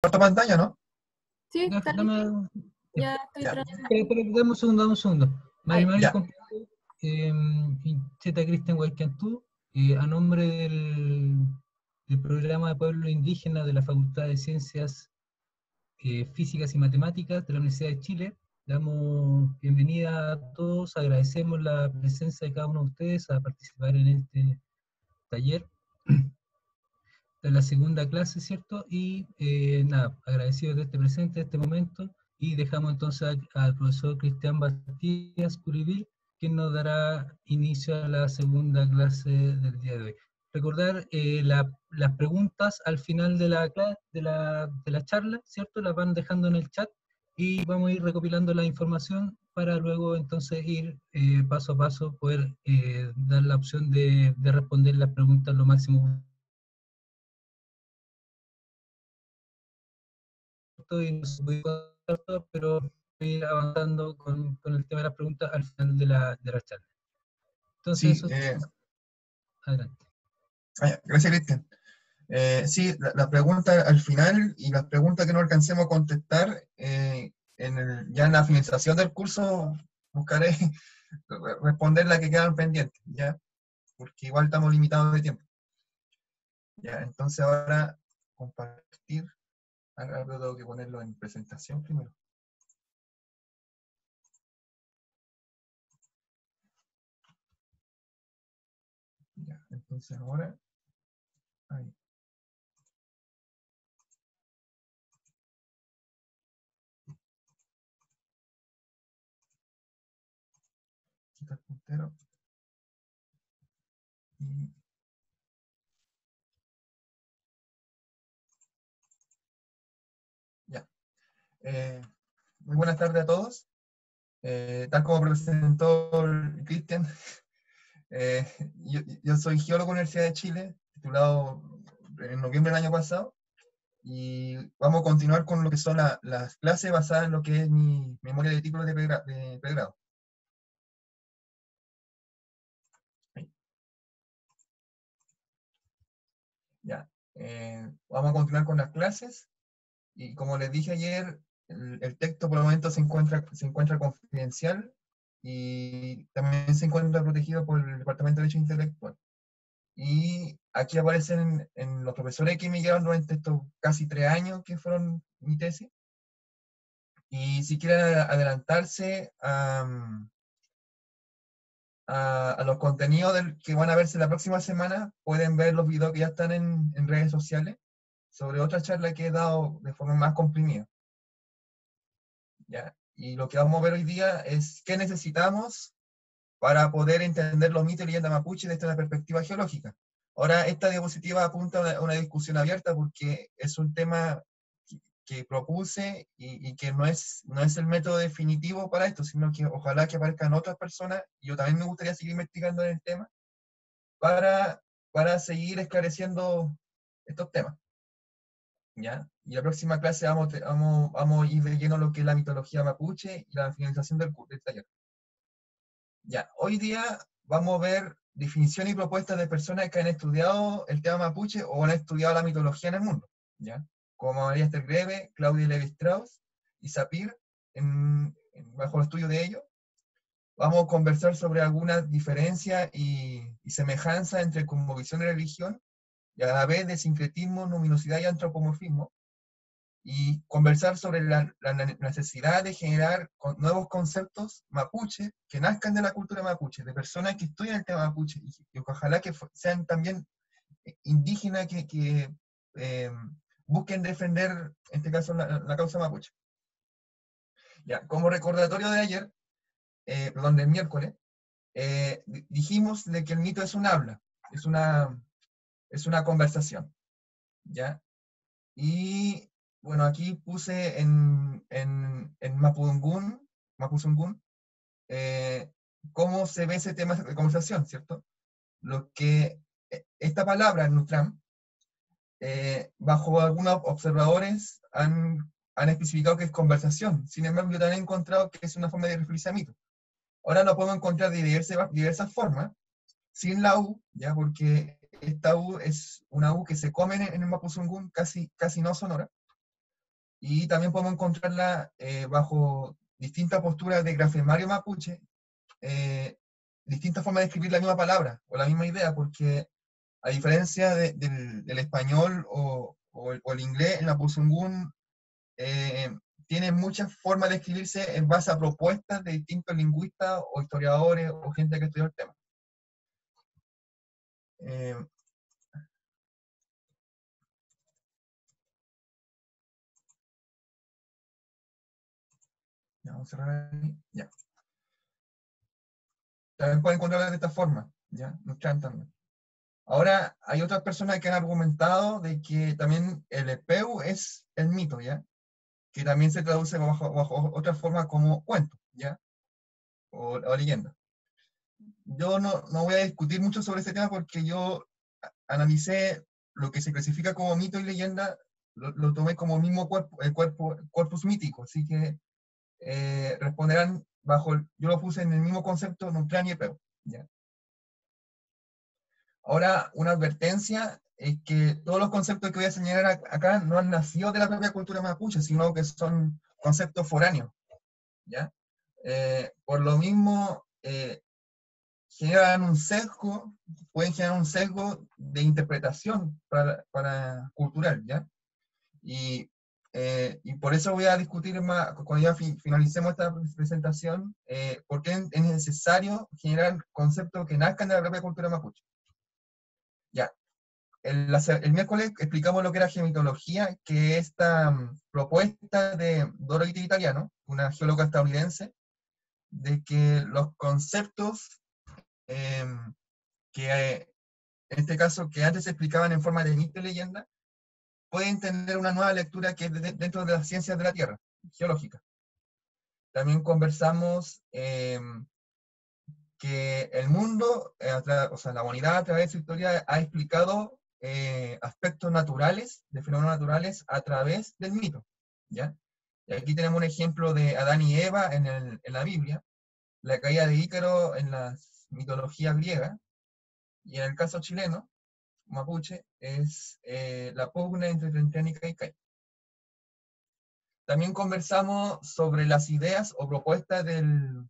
Comparto pantalla, ¿no? Sí, está listo. Ya estoy Ya. trabajando. Dame un segundo. Mari Ahí. Ya. Cheta Cristian Guaycantú, a nombre del programa de Pueblo Indígena de la Facultad de Ciencias Físicas y Matemáticas de la Universidad de Chile, damos bienvenida a todos, agradecemos la presencia de cada uno de ustedes a participar en este taller de la segunda clase, ¿cierto? Y nada, agradecidos de este presente, de este momento, y dejamos entonces al profesor Cristian Bastías Curibil, quien nos dará inicio a la segunda clase del día de hoy. Recordar las preguntas al final de la charla, ¿cierto? Las van dejando en el chat y vamos a ir recopilando la información para luego entonces ir paso a paso, poder dar la opción de responder las preguntas lo máximo, y no se puede contar todo, pero voy a ir avanzando con el tema de las preguntas al final de la charla. Entonces, Sí, eso, adelante. gracias, Cristian. Sí, la pregunta al final y las preguntas que no alcancemos a contestar, ya en la finalización del curso buscaré responder las que quedan pendientes, ¿ya? Porque igual estamos limitados de tiempo. Ya, entonces ahora compartir. Ahora tengo que ponerlo en presentación primero. Ya, entonces ahora, ahí. Quita el puntero. Y ya. Muy buenas tardes a todos. Tal como presentó el Cristian, yo soy geólogo de la Universidad de Chile, titulado en noviembre del año pasado, y vamos a continuar con lo que son las clases basadas en lo que es mi memoria de títulos de pregrado. Ya. Vamos a continuar con las clases, y como les dije ayer, el texto por el momento se encuentra confidencial, y también se encuentra protegido por el Departamento de Derecho Intelectual. Y aquí aparecen en los profesores que me llevan durante estos casi 3 años que fueron mi tesis. Y si quieren adelantarse a los contenidos que van a verse la próxima semana, pueden ver los videos que ya están en redes sociales sobre otra charla que he dado de forma más comprimida. ¿Ya? Y lo que vamos a ver hoy día es qué necesitamos para poder entender los mitos y leyendas mapuche desde una perspectiva geológica. Ahora, esta diapositiva apunta a una discusión abierta porque es un tema que propuse y que no es el método definitivo para esto, sino que ojalá que aparezcan otras personas, y yo también me gustaría seguir investigando en el tema, para seguir esclareciendo estos temas. ¿Ya? Y la próxima clase vamos a ir leyendo lo que es la mitología mapuche y la finalización del taller. Ya, hoy día vamos a ver definición y propuestas de personas que han estudiado el tema mapuche o han estudiado la mitología en el mundo, ¿ya? Como María Esther Greve, Claudia Levi-Strauss y Sapir, bajo el estudio de ellos. Vamos a conversar sobre algunas diferencias y semejanzas entre cosmovisión y religión, y a la vez de sincretismo, luminosidad y antropomorfismo, y conversar sobre la necesidad de generar nuevos conceptos mapuche que nazcan de la cultura mapuche, de personas que estudian el tema mapuche, y ojalá que sean también indígenas que busquen defender, en este caso, la causa mapuche. Ya, como recordatorio de ayer, del miércoles, dijimos de que el mito es un habla, es una conversación, ¿ya? Y bueno, aquí puse en Mapudungun, cómo se ve ese tema de conversación, ¿cierto? Lo que esta palabra en Nutram, bajo algunos observadores han especificado que es conversación. Sin embargo, yo también he encontrado que es una forma de referirse a mito. Ahora lo podemos encontrar de diversas formas, sin la U, ¿ya? Porque esta U es una U que se come en el Mapuzungún, casi no sonora. y también podemos encontrarla bajo distintas posturas de grafemario mapuche, distintas formas de escribir la misma palabra o la misma idea, porque a diferencia del español o el inglés, en la Mapuzungún tiene muchas formas de escribirse en base a propuestas de distintos lingüistas o historiadores o gente que estudió el tema. Ya, vamos a cerrar ahí. Ya. También pueden encontrarla de esta forma, ¿ya? Nos traen también. Ahora, hay otras personas que han argumentado de que también el epeu es el mito, ¿ya? Que también se traduce bajo otra forma como cuento, ¿ya? O leyenda. Yo no voy a discutir mucho sobre este tema porque yo analicé lo que se clasifica como mito y leyenda, lo tomé como mismo corpus mítico, así que responderán yo lo puse en el mismo concepto Nuclean y epeu, ¿ya? Ahora, una advertencia es que todos los conceptos que voy a señalar acá no han nacido de la propia cultura mapuche, sino que son conceptos foráneos, ¿ya? Por lo mismo, pueden generar un sesgo de interpretación para cultural, ¿ya? Y por eso voy a discutir más, cuando ya finalicemos esta presentación, por qué es necesario generar conceptos que nazcan de la propia cultura mapuche. Ya, el miércoles explicamos lo que era gemitología, que es esta propuesta de Dorothy Italiano, una geóloga estadounidense, de que los conceptos que en este caso que antes se explicaban en forma de mito y leyenda, pueden tener una nueva lectura que es dentro de las ciencias de la Tierra, geológica. También conversamos que el mundo, o sea, la humanidad a través de su historia ha explicado aspectos naturales, de fenómenos naturales, a través del mito, ¿ya? Y aquí tenemos un ejemplo de Adán y Eva en la Biblia, la caída de Ícaro en la mitología griega, y en el caso chileno, mapuche, es la pugna entre Trenténica y Cay. También conversamos sobre las ideas o propuestas del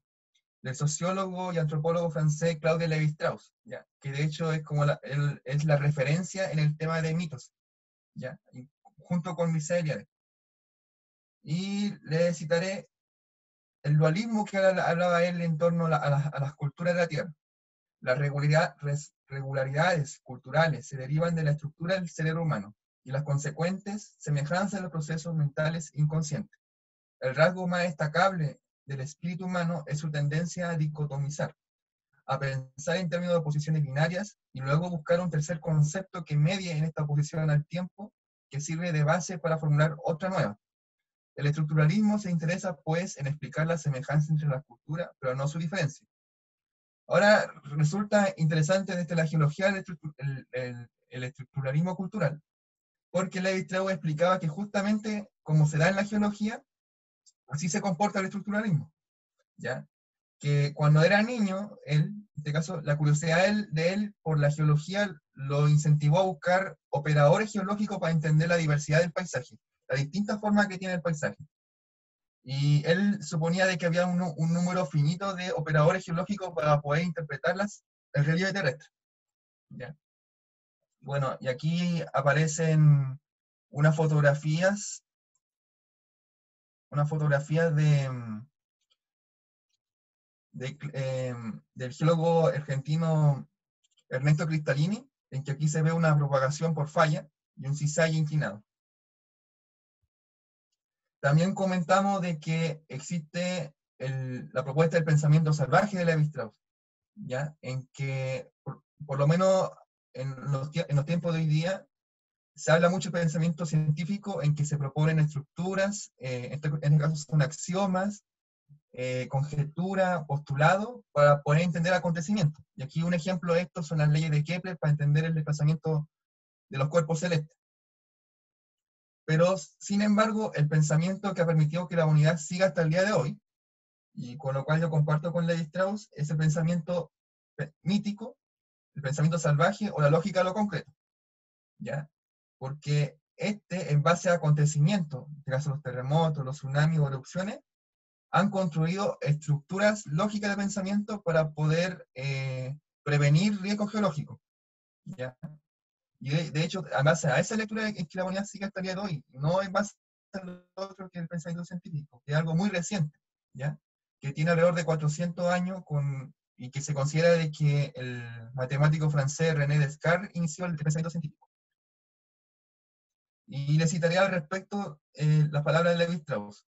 sociólogo y antropólogo francés Claude Lévi-Strauss, ¿ya? Que de hecho es como es la referencia en el tema de mitos, ¿ya? Junto con Mircea Eliade. Y le citaré el dualismo que hablaba él en torno a las culturas de la Tierra. Las regularidades culturales se derivan de la estructura del cerebro humano y las consecuentes semejanzas en los procesos mentales inconscientes. El rasgo más destacable del espíritu humano es su tendencia a dicotomizar, a pensar en términos de oposiciones binarias y luego buscar un tercer concepto que medie en esta oposición al tiempo, que sirve de base para formular otra nueva. El estructuralismo se interesa, pues, en explicar la semejanza entre las culturas, pero no su diferencia. Ahora, resulta interesante desde la geología el estructuralismo cultural, porque Lévi-Strauss explicaba que justamente como se da en la geología, así se comporta el estructuralismo, ¿ya? Que cuando era niño, él, en este caso, la curiosidad de él por la geología lo incentivó a buscar operadores geológicos para entender la diversidad del paisaje, las distintas formas que tiene el paisaje. Y él suponía de que había un número finito de operadores geológicos para poder interpretarlas el relieve terrestre, ¿ya? Bueno, y aquí aparecen unas fotografías del geólogo argentino Ernesto Cristalini, en que aquí se ve una propagación por falla y un cizalle inclinado. También comentamos de que existe la propuesta del pensamiento salvaje de Lévi-Strauss, ¿ya? En que, por lo menos en los tiempos de hoy día, se habla mucho de pensamiento científico en que se proponen estructuras, en este caso son axiomas, conjetura, postulado, para poder entender acontecimientos. Y aquí un ejemplo de esto son las leyes de Kepler para entender el desplazamiento de los cuerpos celestes. Pero, sin embargo, el pensamiento que ha permitido que la humanidad siga hasta el día de hoy, y con lo cual yo comparto con Lévi-Strauss, es el pensamiento mítico, el pensamiento salvaje o la lógica de lo concreto, ¿ya? Porque en base a acontecimientos, en este caso los terremotos, los tsunamis o erupciones, han construido estructuras lógicas de pensamiento para poder prevenir riesgos geológicos, ¿ya? Y de hecho, en base a esa lectura es que la humanidad sigue hasta el día de hoy, no en base a lo otro que es el pensamiento científico, que es algo muy reciente, ¿ya? Que tiene alrededor de 400 años y que se considera de que el matemático francés René Descartes inició el pensamiento científico. Y le citaría al respecto las palabras de Levi-Strauss.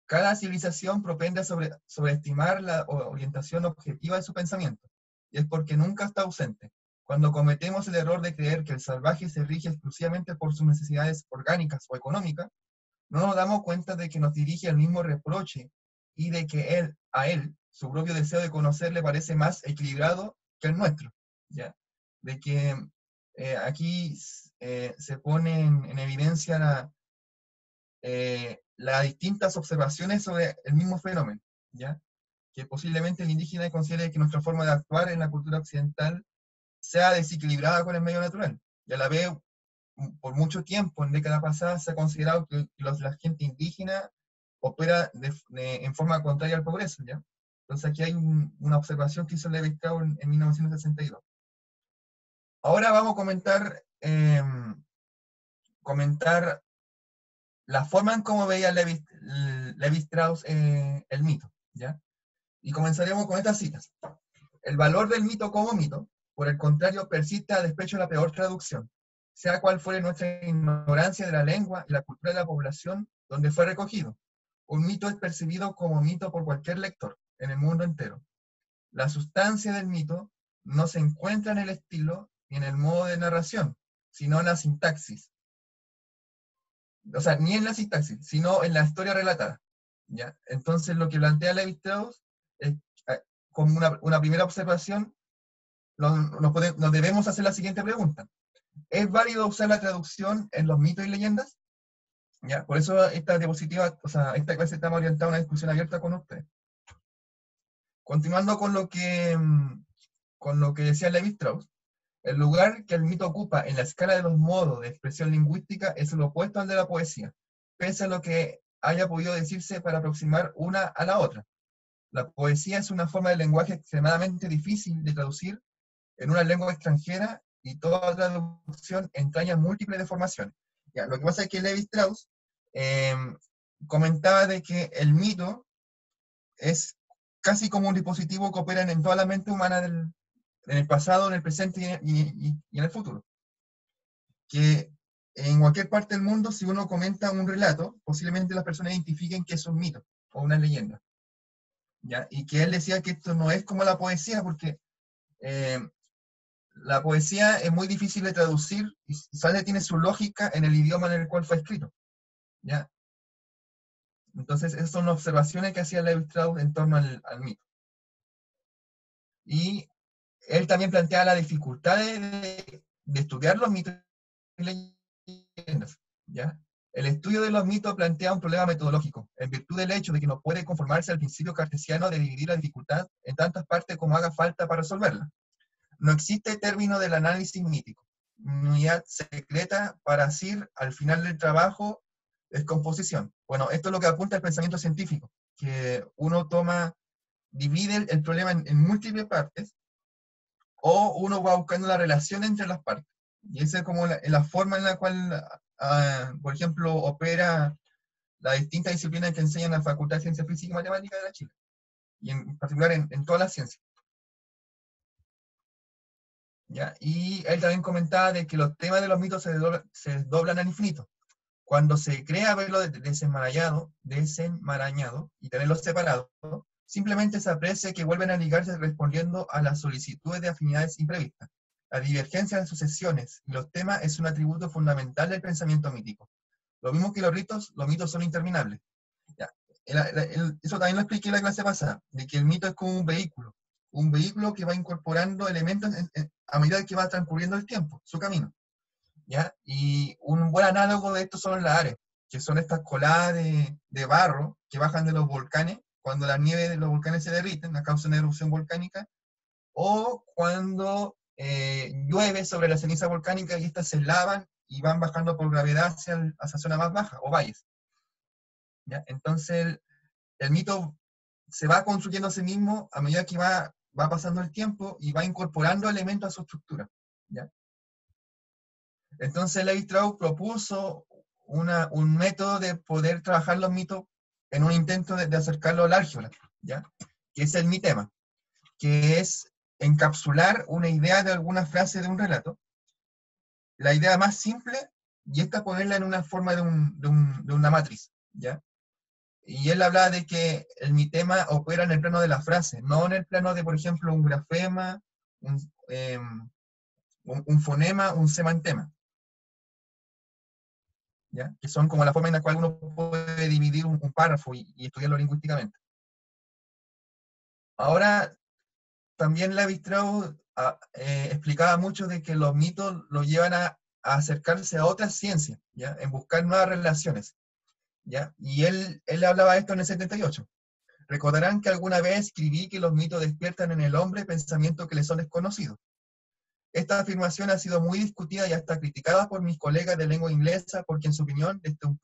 Cada civilización propende a sobreestimar la orientación objetiva de su pensamiento, y es porque nunca está ausente. Cuando cometemos el error de creer que el salvaje se rige exclusivamente por sus necesidades orgánicas o económicas, no nos damos cuenta de que nos dirige el mismo reproche y de que a él, su propio deseo de conocer le parece más equilibrado que el nuestro, ¿ya? De que aquí se pone en evidencia las distintas observaciones sobre el mismo fenómeno, ¿ya? Que posiblemente el indígena considere que nuestra forma de actuar en la cultura occidental sea desequilibrada con el medio natural. Y a la vez, por mucho tiempo, en décadas pasadas, se ha considerado que la gente indígena opera en forma contraria al progreso, ¿ya? Entonces aquí hay una observación que hizo Levi-Strauss en 1962. Ahora vamos a comentar la forma en cómo veía Levi-Strauss el mito, ¿ya? Y comenzaremos con estas citas. El valor del mito como mito, por el contrario, persiste a despecho de la peor traducción, sea cual fuere nuestra ignorancia de la lengua y la cultura de la población donde fue recogido. Un mito es percibido como mito por cualquier lector, en el mundo entero. La sustancia del mito no se encuentra en el estilo ni en el modo de narración, sino en la sintaxis. O sea, ni en la sintaxis, sino en la historia relatada, ¿ya? Entonces, lo que plantea Levi-Strauss es, como una primera observación, nos debemos hacer la siguiente pregunta. ¿Es válido usar la traducción en los mitos y leyendas? ¿Ya? Por eso esta diapositiva, o sea, esta clase estamos orientada a una discusión abierta con ustedes. Continuando con lo que decía Levi-Strauss, el lugar que el mito ocupa en la escala de los modos de expresión lingüística es el opuesto al de la poesía, pese a lo que haya podido decirse para aproximar una a la otra. La poesía es una forma de lenguaje extremadamente difícil de traducir en una lengua extranjera y toda traducción entraña múltiples deformaciones. Ya, lo que pasa es que Levi-Strauss comentaba de que el mito es casi como un dispositivo que opera en toda la mente humana en el pasado, en el presente y en el futuro. Que en cualquier parte del mundo, si uno comenta un relato, posiblemente las personas identifiquen que es un mito o una leyenda, ¿ya? Y que él decía que esto no es como la poesía, porque la poesía es muy difícil de traducir y sale tiene su lógica en el idioma en el cual fue escrito, ¿ya? Entonces, esas son observaciones que hacía Levi-Strauss en torno al mito. Y él también plantea la dificultad de estudiar los mitos y leyendas, ¿ya? El estudio de los mitos plantea un problema metodológico, en virtud del hecho de que no puede conformarse al principio cartesiano de dividir la dificultad en tantas partes como haga falta para resolverla. No existe término del análisis mítico, unidad secreta para decir al final del trabajo es composición. Bueno, esto es lo que apunta el pensamiento científico, que uno divide el problema en múltiples partes, o uno va buscando la relación entre las partes. Y esa es como la forma en la cual, por ejemplo, opera las distintas disciplinas que enseñan en la Facultad de Ciencias Físicas y Matemáticas de la Chile, y en particular en todas las ciencias. ¿Ya? Y él también comentaba de que los temas de los mitos se desdoblan al infinito. Cuando se crea verlo desenmarañado y tenerlos separados, simplemente se aprecia que vuelven a ligarse respondiendo a las solicitudes de afinidades imprevistas. La divergencia de sucesiones y los temas es un atributo fundamental del pensamiento mítico. Lo mismo que los mitos son interminables. ¿Ya? Eso también lo expliqué en la clase pasada, de que el mito es como un vehículo que va incorporando elementos a medida que va transcurriendo el tiempo, su camino, ¿ya? Y un buen análogo de esto son las Ares, que son estas coladas de barro que bajan de los volcanes, cuando la nieve de los volcanes se derriten a causa de una erupción volcánica, o cuando llueve sobre la ceniza volcánica y estas se lavan y van bajando por gravedad hacia zona más baja, o valles. ¿Ya? Entonces, el mito se va construyendo a sí mismo a medida que va pasando el tiempo y va incorporando elementos a su estructura. ¿Ya? Entonces, Levi-Strauss propuso un método de poder trabajar los mitos en un intento de acercarlo al álgebra, ¿ya? Que es el mitema, que es encapsular una idea de alguna frase de un relato, la idea más simple, y esta ponerla en una forma de una matriz, ¿ya? Y él hablaba de que el mitema opera en el plano de la frase, no en el plano de, por ejemplo, un grafema, un fonema, un semantema, ¿ya? Que son como la forma en la cual uno puede dividir un párrafo y estudiarlo lingüísticamente. Ahora, también Levi-Strauss explicaba mucho de que los mitos lo llevan a acercarse a otras ciencias, ¿ya? En buscar nuevas relaciones, ¿ya? Y él hablaba de esto en el 78. Recordarán que alguna vez escribí que los mitos despiertan en el hombre pensamientos que le son desconocidos. Esta afirmación ha sido muy discutida y hasta criticada por mis colegas de lengua inglesa, porque en su opinión, desde un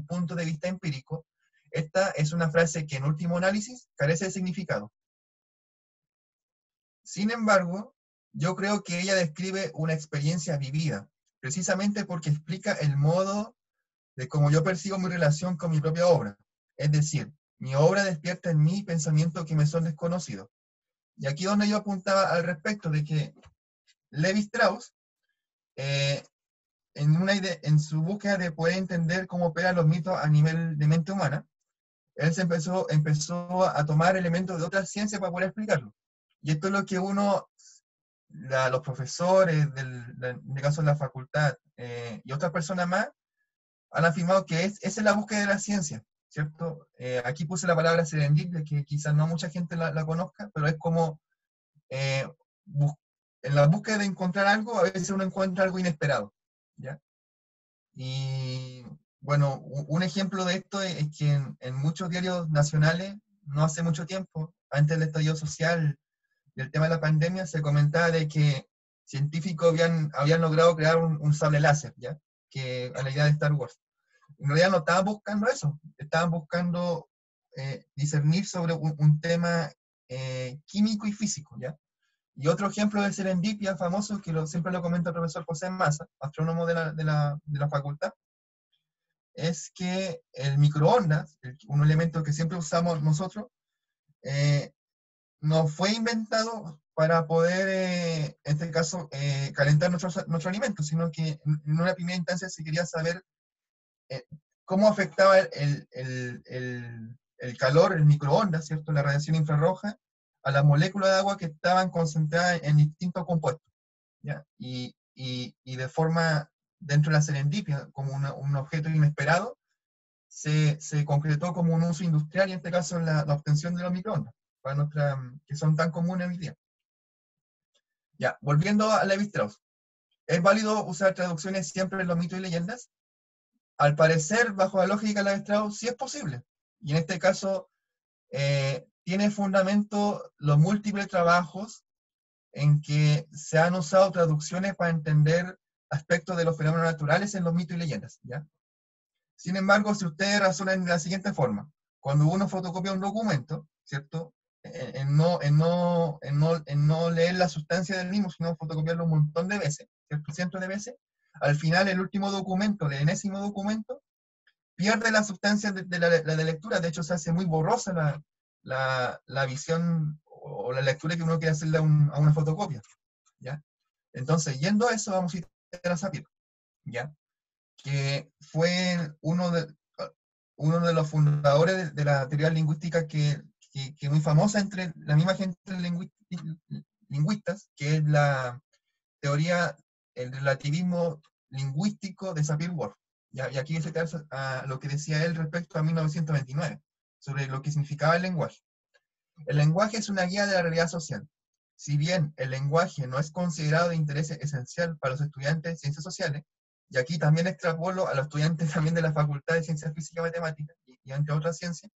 punto de vista empírico, esta es una frase que en último análisis carece de significado. Sin embargo, yo creo que ella describe una experiencia vivida, precisamente porque explica el modo de cómo yo percibo mi relación con mi propia obra. Es decir, mi obra despierta en mí pensamientos que me son desconocidos. Y aquí donde yo apuntaba al respecto de que Levi-Strauss, en su búsqueda de poder entender cómo operan los mitos a nivel de mente humana, él empezó a tomar elementos de otras ciencias para poder explicarlo. Y esto es lo que los profesores, en el caso de la facultad, y otras personas más, han afirmado que esa es la búsqueda de la ciencia, ¿cierto? Aquí puse la palabra serendipia, que quizás no mucha gente la conozca, pero es como en la búsqueda de encontrar algo, a veces uno encuentra algo inesperado, ¿ya? Y bueno, un ejemplo de esto es que en muchos diarios nacionales, no hace mucho tiempo, antes del estallido social y el tema de la pandemia, se comentaba de que científicos habían logrado crear un sable láser, ¿ya? Que a la idea de Star Wars. En realidad no estaban buscando eso, estaban buscando discernir sobre un tema químico y físico, ¿ya? Y otro ejemplo de serendipia famoso, que siempre lo comenta el profesor José Massa, astrónomo de la facultad, es que el microondas, un elemento que siempre usamos nosotros, no fue inventado para poder, en este caso, calentar nuestro alimento, sino que en una primera instancia se quería saber cómo afectaba el calor, el microondas, ¿cierto? La radiación infrarroja, a las moléculas de agua que estaban concentradas en distintos compuestos, ¿ya? Y de forma, dentro de la serendipia, como un objeto inesperado, se concretó como un uso industrial, y en este caso la obtención de los microondas, que son tan comunes hoy día. Ya, volviendo a Levi-Strauss. ¿Es válido usar traducciones siempre en los mitos y leyendas? Al parecer, bajo la lógica de Levi-Strauss, sí es posible. Y en este caso, tiene fundamento los múltiples trabajos en que se han usado traducciones para entender aspectos de los fenómenos naturales en los mitos y leyendas, ¿ya? Sin embargo, si ustedes razonan de la siguiente forma, cuando uno fotocopia un documento, ¿cierto? En no leer la sustancia del mismo, sino fotocopiarlo un montón de veces, ¿cierto? Cientos de veces, al final el último documento, el enésimo documento, pierde la sustancia de la lectura. De hecho, se hace muy borrosa la visión o la lectura que uno quiere hacerle a una fotocopia, ¿ya? Entonces, yendo a eso, vamos a ir a Sapir, ¿ya? Que fue uno de los fundadores de la teoría lingüística que muy famosa entre la misma gente lingüistas, que es la teoría, el relativismo lingüístico de Sapir-Whorf. Y aquí se trata a lo que decía él respecto a 1929, sobre lo que significaba el lenguaje. El lenguaje es una guía de la realidad social. Si bien el lenguaje no es considerado de interés esencial para los estudiantes de ciencias sociales, y aquí también extrapolo a los estudiantes también de la Facultad de Ciencias Físicas y Matemáticas, y entre otras ciencias,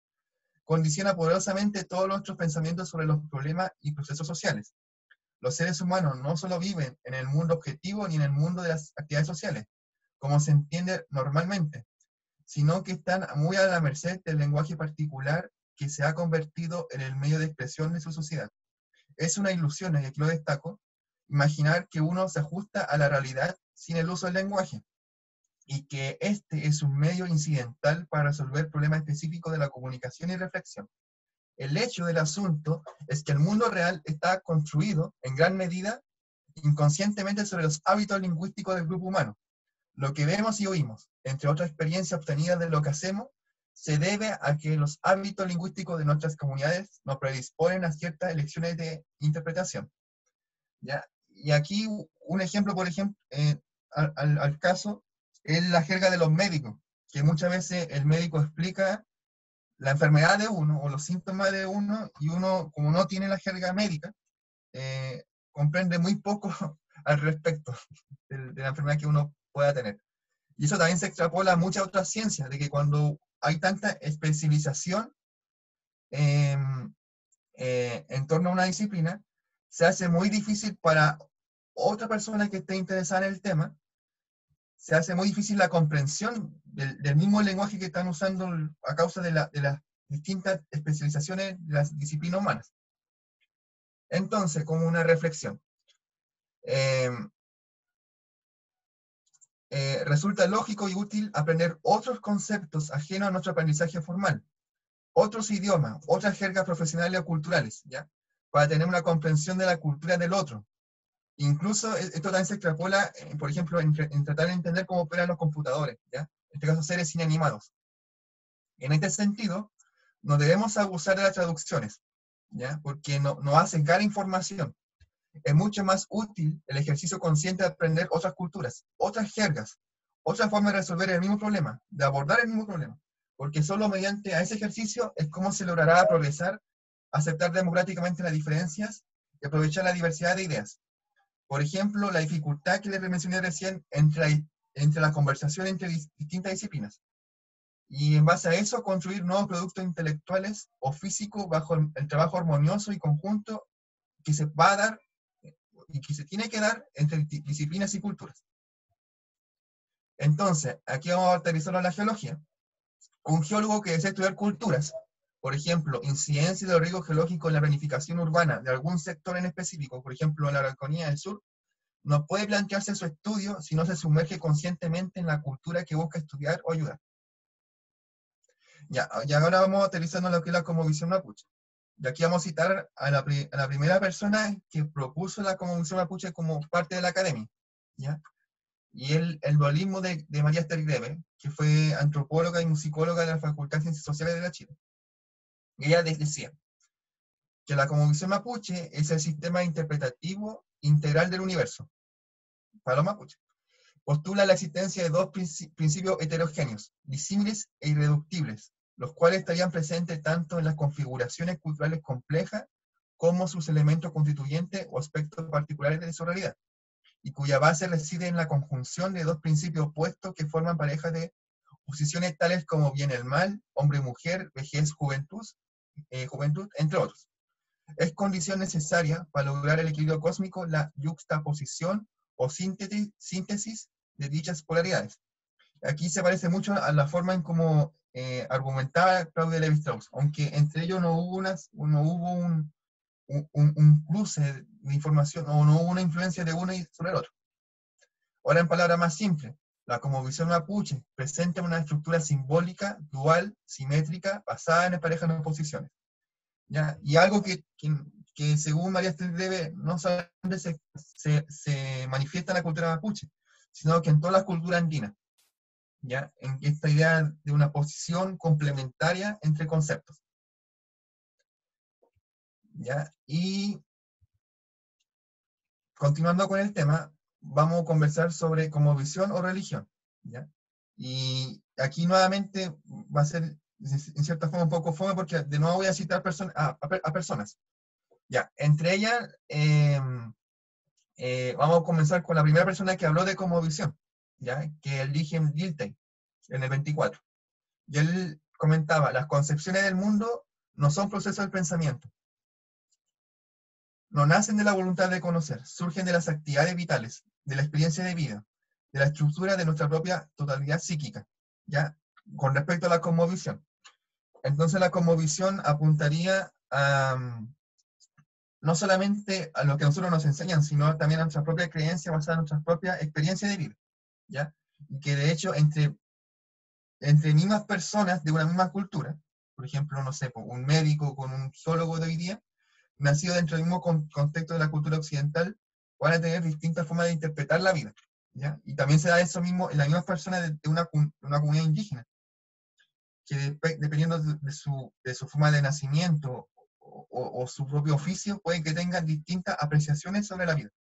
condiciona poderosamente todos nuestros pensamientos sobre los problemas y procesos sociales. los seres humanos no solo viven en el mundo objetivo ni en el mundo de las actividades sociales, como se entiende normalmente, sino que están muy a la merced del lenguaje particular que se ha convertido en el medio de expresión de su sociedad. Es una ilusión, y aquí lo destaco, imaginar que uno se ajusta a la realidad sin el uso del lenguaje, y que este es un medio incidental para resolver problemas específicos de la comunicación y reflexión. El hecho del asunto es que el mundo real está construido, en gran medida, inconscientemente sobre los hábitos lingüísticos del grupo humano. Lo que vemos y oímos, entre otras experiencias obtenidas de lo que hacemos, se debe a que los hábitos lingüísticos de nuestras comunidades nos predisponen a ciertas elecciones de interpretación. ¿Ya? Y aquí un ejemplo, por ejemplo, al caso, es la jerga de los médicos, que muchas veces el médico explica la enfermedad de uno o los síntomas de uno, y uno, como no tiene la jerga médica, comprende muy poco al respecto de la enfermedad que uno pueda tener. Y eso también se extrapola a muchas otras ciencias, de que cuando hay tanta especialización en torno a una disciplina, se hace muy difícil para otra persona que esté interesada en el tema, se hace muy difícil la comprensión del mismo lenguaje que están usando a causa de las distintas especializaciones de las disciplinas humanas. Entonces, como una reflexión, resulta lógico y útil aprender otros conceptos ajenos a nuestro aprendizaje formal, otros idiomas, otras jergas profesionales o culturales, ¿ya? Para tener una comprensión de la cultura del otro. Incluso esto también se extrapola, por ejemplo, en tratar de entender cómo operan los computadores, ¿ya? En este caso, seres inanimados. En este sentido, no debemos abusar de las traducciones, ¿ya? Porque nos hace cara información. Es mucho más útil el ejercicio consciente de aprender otras culturas, otras jergas, otra forma de resolver el mismo problema, de abordar el mismo problema. Porque solo mediante a ese ejercicio es como se logrará progresar, aceptar democráticamente las diferencias y aprovechar la diversidad de ideas. Por ejemplo, la dificultad que les mencioné recién entre la conversación entre distintas disciplinas. Y en base a eso, construir nuevos productos intelectuales o físicos bajo el trabajo armonioso y conjunto que se va a dar y que se tiene que dar entre disciplinas y culturas. Entonces, aquí vamos a aterrizarlo a la geología. Un geólogo que desea estudiar culturas, por ejemplo, incidencia de los riesgos geológicos en la planificación urbana de algún sector en específico, por ejemplo, en la Araucanía del Sur, no puede plantearse su estudio si no se sumerge conscientemente en la cultura que busca estudiar o ayudar. Ya, y ahora vamos aterrizando lo que es la cosmovisión mapuche. Y aquí vamos a citar a la primera persona que propuso la cosmovisión mapuche como parte de la academia, ¿ya? Y el dualismo de María Esther Greve, que fue antropóloga y musicóloga de la Facultad de Ciencias Sociales de la Chile. Y ella decía que la cosmovisión mapuche es el sistema interpretativo integral del universo, para los mapuches. Postula la existencia de dos principios heterogéneos, disímiles e irreductibles, los cuales estarían presentes tanto en las configuraciones culturales complejas como sus elementos constituyentes o aspectos particulares de su realidad, y cuya base reside en la conjunción de dos principios opuestos que forman parejas de posiciones tales como bien el mal, hombre y mujer, vejez, juventud, entre otros. Es condición necesaria para lograr el equilibrio cósmico la yuxtaposición o síntesis de dichas polaridades. Aquí se parece mucho a la forma en cómo argumentaba Claudia Levi-Strauss, aunque entre ellos no hubo un cruce de información, o no hubo una influencia de uno sobre el otro. Ahora, en palabras más simples, la cosmovisión mapuche presenta una estructura simbólica, dual, simétrica, basada en parejas de oposiciones, ¿ya? Y algo que según María Esther Greve no solamente se manifiesta en la cultura mapuche, sino que en todas las culturas andinas, ¿ya? En esta idea de una posición complementaria entre conceptos, ¿ya? Y continuando con el tema, vamos a conversar sobre cosmovisión o religión, ¿ya? Y aquí nuevamente va a ser en cierta forma un poco fome, porque de nuevo voy a citar a personas. Ya, entre ellas, vamos a comenzar con la primera persona que habló de cosmovisión, ¿ya? Que es Wilhelm Dilthey, en el 24. Y él comentaba, las concepciones del mundo no son procesos del pensamiento. no nacen de la voluntad de conocer, surgen de las actividades vitales, de la experiencia de vida, de la estructura de nuestra propia totalidad psíquica, ¿ya? Con respecto a la cosmovisión. Entonces la cosmovisión apuntaría a, no solamente a lo que a nosotros nos enseñan, sino también a nuestra propia creencia basada en nuestras propias experiencias de vida, ¿ya? Y que de hecho entre mismas personas de una misma cultura, por ejemplo, no sé, un médico con un zoólogo de hoy día, nacido dentro del mismo contexto de la cultura occidental, van a tener distintas formas de interpretar la vida, ¿ya? Y también se da eso mismo en las mismas personas de una comunidad indígena, que dependiendo de su forma de nacimiento o su propio oficio, pueden que tengan distintas apreciaciones sobre la vida.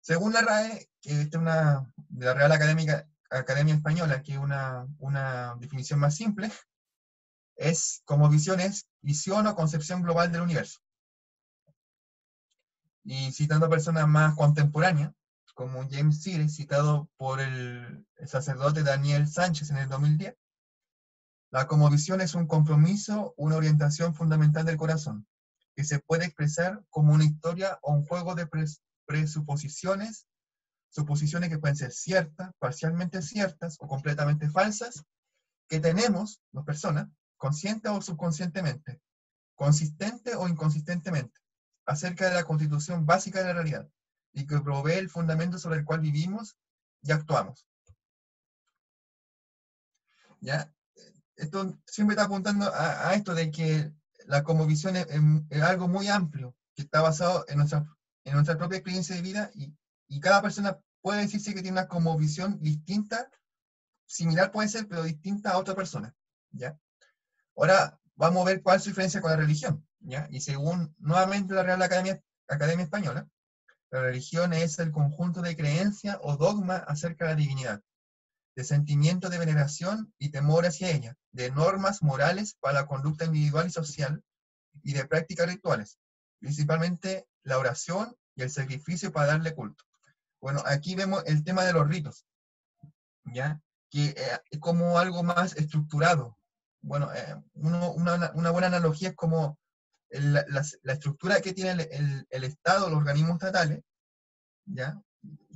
Según la RAE, que esta es una de la Real Academia Española, que es una definición más simple, como visión es visión o concepción global del universo. Y citando a personas más contemporáneas, como James Sire, citado por el sacerdote Daniel Sánchez en el 2010, la cosmovisión es un compromiso, una orientación fundamental del corazón, que se puede expresar como una historia o un juego de presuposiciones, suposiciones que pueden ser ciertas, parcialmente ciertas o completamente falsas, que tenemos, las personas, consciente o subconscientemente, consistente o inconsistentemente, acerca de la constitución básica de la realidad, y que provee el fundamento sobre el cual vivimos y actuamos. ¿Ya? Esto siempre está apuntando a esto de que la cosmovisión es algo muy amplio, que está basado en nuestra propia experiencia de vida, y cada persona puede decirse que tiene una cosmovisión distinta, similar puede ser, pero distinta a otra persona, ¿ya? Ahora vamos a ver cuál es su diferencia con la religión, ¿ya? Y según nuevamente la Real Academia Española, la religión es el conjunto de creencias o dogmas acerca de la divinidad, de sentimiento de veneración y temor hacia ella, de normas morales para la conducta individual y social, y de prácticas rituales, principalmente la oración y el sacrificio para darle culto. Bueno, aquí vemos el tema de los ritos, ¿ya? Que es como algo más estructurado. Bueno, una buena analogía es como la estructura que tiene el Estado, los organismos estatales, ¿ya?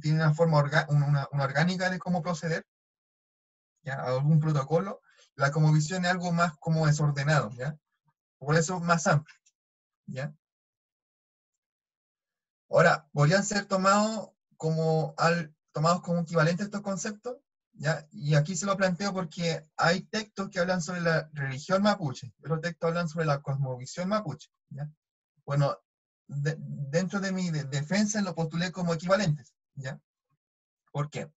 Tiene una forma una orgánica de cómo proceder, ¿ya? Algún protocolo. La cosmovisión es algo más como desordenado, ¿ya? Por eso es más amplio, ¿ya? Ahora, podrían ser tomados como equivalentes estos conceptos, ¿ya? Y aquí se lo planteo porque hay textos que hablan sobre la religión mapuche, otros textos hablan sobre la cosmovisión mapuche, ¿ya? Bueno, dentro de mi defensa lo postulé como equivalentes, ¿ya? ¿Por qué?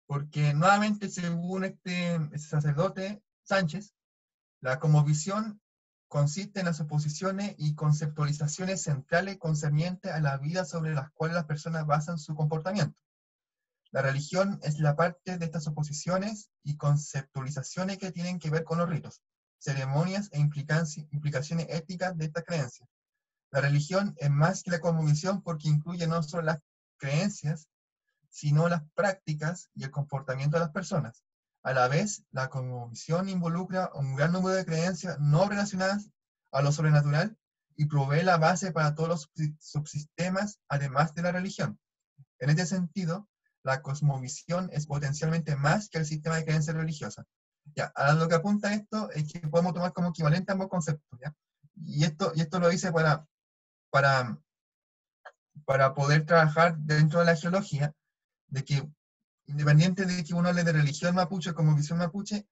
Porque nuevamente, según este sacerdote Sánchez, la cosmovisión consiste en las suposiciones y conceptualizaciones centrales concernientes a la vida sobre las cuales las personas basan su comportamiento. La religión es la parte de estas suposiciones y conceptualizaciones que tienen que ver con los ritos, ceremonias e implicaciones éticas de estas creencias. La religión es más que la cosmovisión porque incluye no solo las creencias, sino las prácticas y el comportamiento de las personas. A la vez, la cosmovisión involucra un gran número de creencias no relacionadas a lo sobrenatural y provee la base para todos los subsistemas, además de la religión. En este sentido, la cosmovisión es potencialmente más que el sistema de creencias religiosas. Ya, a lo que apunta esto es que podemos tomar como equivalente ambos conceptos, ¿ya? Y esto lo dice para poder trabajar dentro de la geología, de que independiente de que uno hable de religión mapuche como visión mapuche,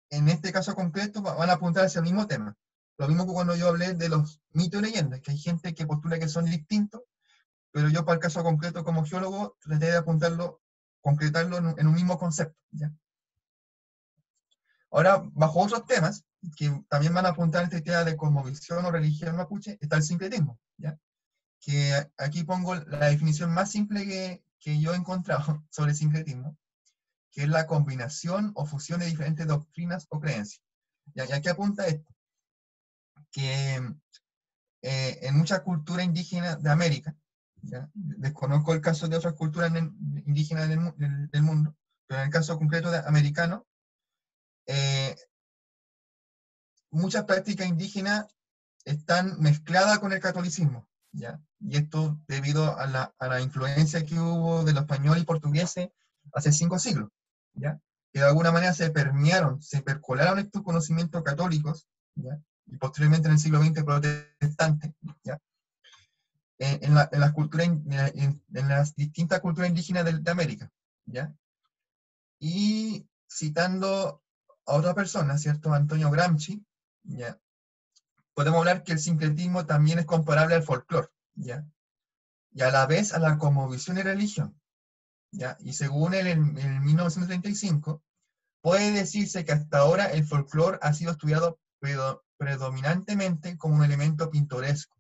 en este caso concreto van a apuntar hacia el mismo tema. Lo mismo que cuando yo hablé de los mitos y leyendas, que hay gente que postula que son distintos, pero yo para el caso concreto como geólogo traté de concretarlo en un mismo concepto, ¿ya? Ahora, bajo otros temas, que también van a apuntar esta idea de cosmovisión o religión mapuche, está el sincretismo, ¿ya? Que aquí pongo la definición más simple que yo he encontrado sobre el sincretismo, que es la combinación o fusión de diferentes doctrinas o creencias. ¿Y a qué apunta esto? Que en muchas culturas indígenas de América, ¿ya? Desconozco el caso de otras culturas indígenas del mundo, pero en el caso concreto de americano, muchas prácticas indígenas están mezcladas con el catolicismo, ¿ya? Y esto debido a la influencia que hubo de los españoles y portugueses hace 5 siglos, ¿ya? Que de alguna manera se permearon, se percolaron estos conocimientos católicos, ¿ya? Y posteriormente en el siglo XX protestantes, ¿ya? En las distintas culturas indígenas de América, ¿ya? Y citando a otra persona, ¿cierto? Antonio Gramsci, ¿ya? Podemos hablar que el sincretismo también es comparable al folclore, ¿ya? Y a la vez a la cosmovisión y religión, ¿ya? Y según él, en 1935, puede decirse que hasta ahora el folclore ha sido estudiado predominantemente como un elemento pintoresco.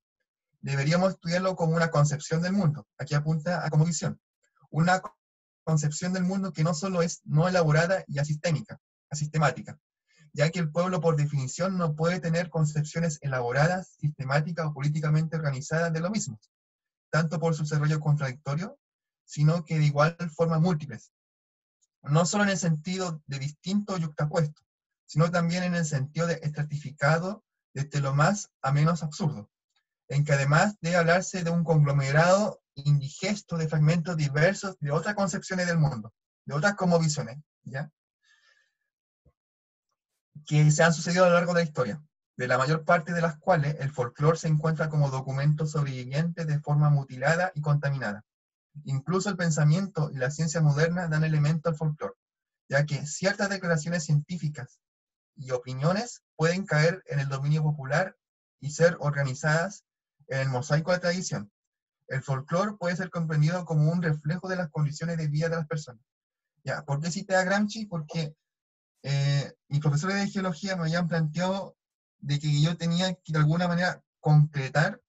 Deberíamos estudiarlo como una concepción del mundo. Aquí apunta a cosmovisión. Una concepción del mundo que no solo es no elaborada y asistemática, ya que el pueblo por definición no puede tener concepciones elaboradas, sistemáticas o políticamente organizadas de lo mismo, tanto por su desarrollo contradictorio, sino que de igual forma múltiples, no solo en el sentido de distinto o yuxtapuesto, sino también en el sentido de estratificado desde lo más a menos absurdo, en que además debe hablarse de un conglomerado indigesto de fragmentos diversos de otras concepciones del mundo, de otras cosmovisiones, ¿ya? Que se han sucedido a lo largo de la historia, de la mayor parte de las cuales el folclore se encuentra como documento sobreviviente de forma mutilada y contaminada. Incluso el pensamiento y la ciencia moderna dan elemento al folclore, ya que ciertas declaraciones científicas y opiniones pueden caer en el dominio popular y ser organizadas en el mosaico de la tradición. El folclore puede ser comprendido como un reflejo de las condiciones de vida de las personas. ¿Ya? ¿Por qué cité a Gramsci? Porque mis profesores de geología me habían planteado de que yo tenía que de alguna manera concretar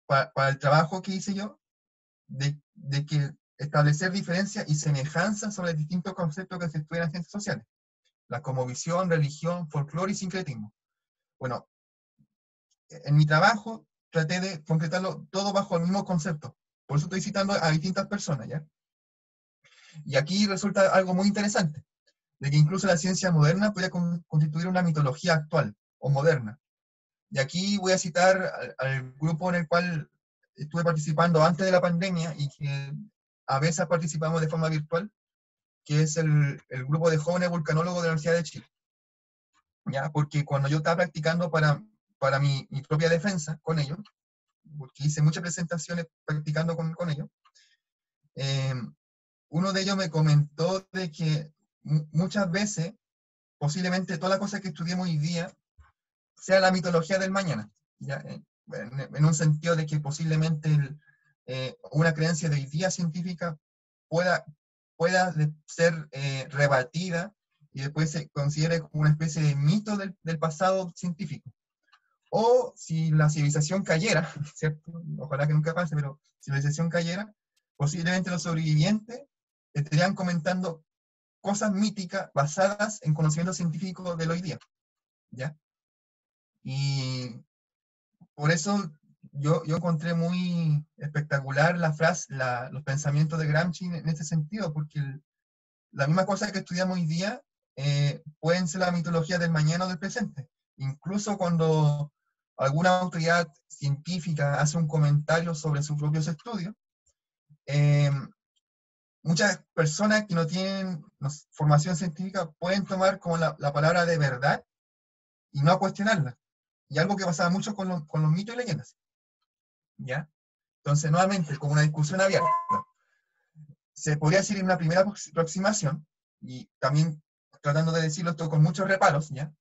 para el trabajo que hice yo, de que establecer diferencias y semejanzas sobre distintos conceptos que se estudian en ciencias sociales, la cosmovisión, religión, folclore y sincretismo. Bueno, en mi trabajo traté de concretarlo todo bajo el mismo concepto, por eso estoy citando a distintas personas, ¿ya? Y aquí resulta algo muy interesante, de que incluso la ciencia moderna podría constituir una mitología actual o moderna. Y aquí voy a citar al grupo en el cual estuve participando antes de la pandemia y que a veces participamos de forma virtual, que es el grupo de jóvenes vulcanólogos de la Universidad de Chile. ¿Ya? Porque cuando yo estaba practicando para mi propia defensa con ellos, porque hice muchas presentaciones practicando con ellos, uno de ellos me comentó de que muchas veces, posiblemente toda la cosa que estudiemos hoy día, sea la mitología del mañana, ¿ya? En un sentido de que posiblemente una creencia de hoy día científica pueda ser rebatida y después se considere como una especie de mito del pasado científico. O si la civilización cayera, ¿cierto? Ojalá que nunca pase, pero si la civilización cayera, posiblemente los sobrevivientes estarían comentando cosas míticas basadas en conocimientos científicos del hoy día, ¿ya? Y por eso yo encontré muy espectacular la frase, los pensamientos de Gramsci en este sentido, porque la misma cosa que estudiamos hoy día pueden ser la mitología del mañana o del presente. Incluso cuando alguna autoridad científica hace un comentario sobre sus propios estudios, muchas personas que no tienen formación científica pueden tomar como la palabra de verdad y no cuestionarla. Y algo que pasaba mucho con los mitos y leyendas. ¿Ya? Entonces, nuevamente, como una discusión abierta, se podría decir en una primera aproximación, y también tratando de decirlo esto con muchos reparos, ¿ya?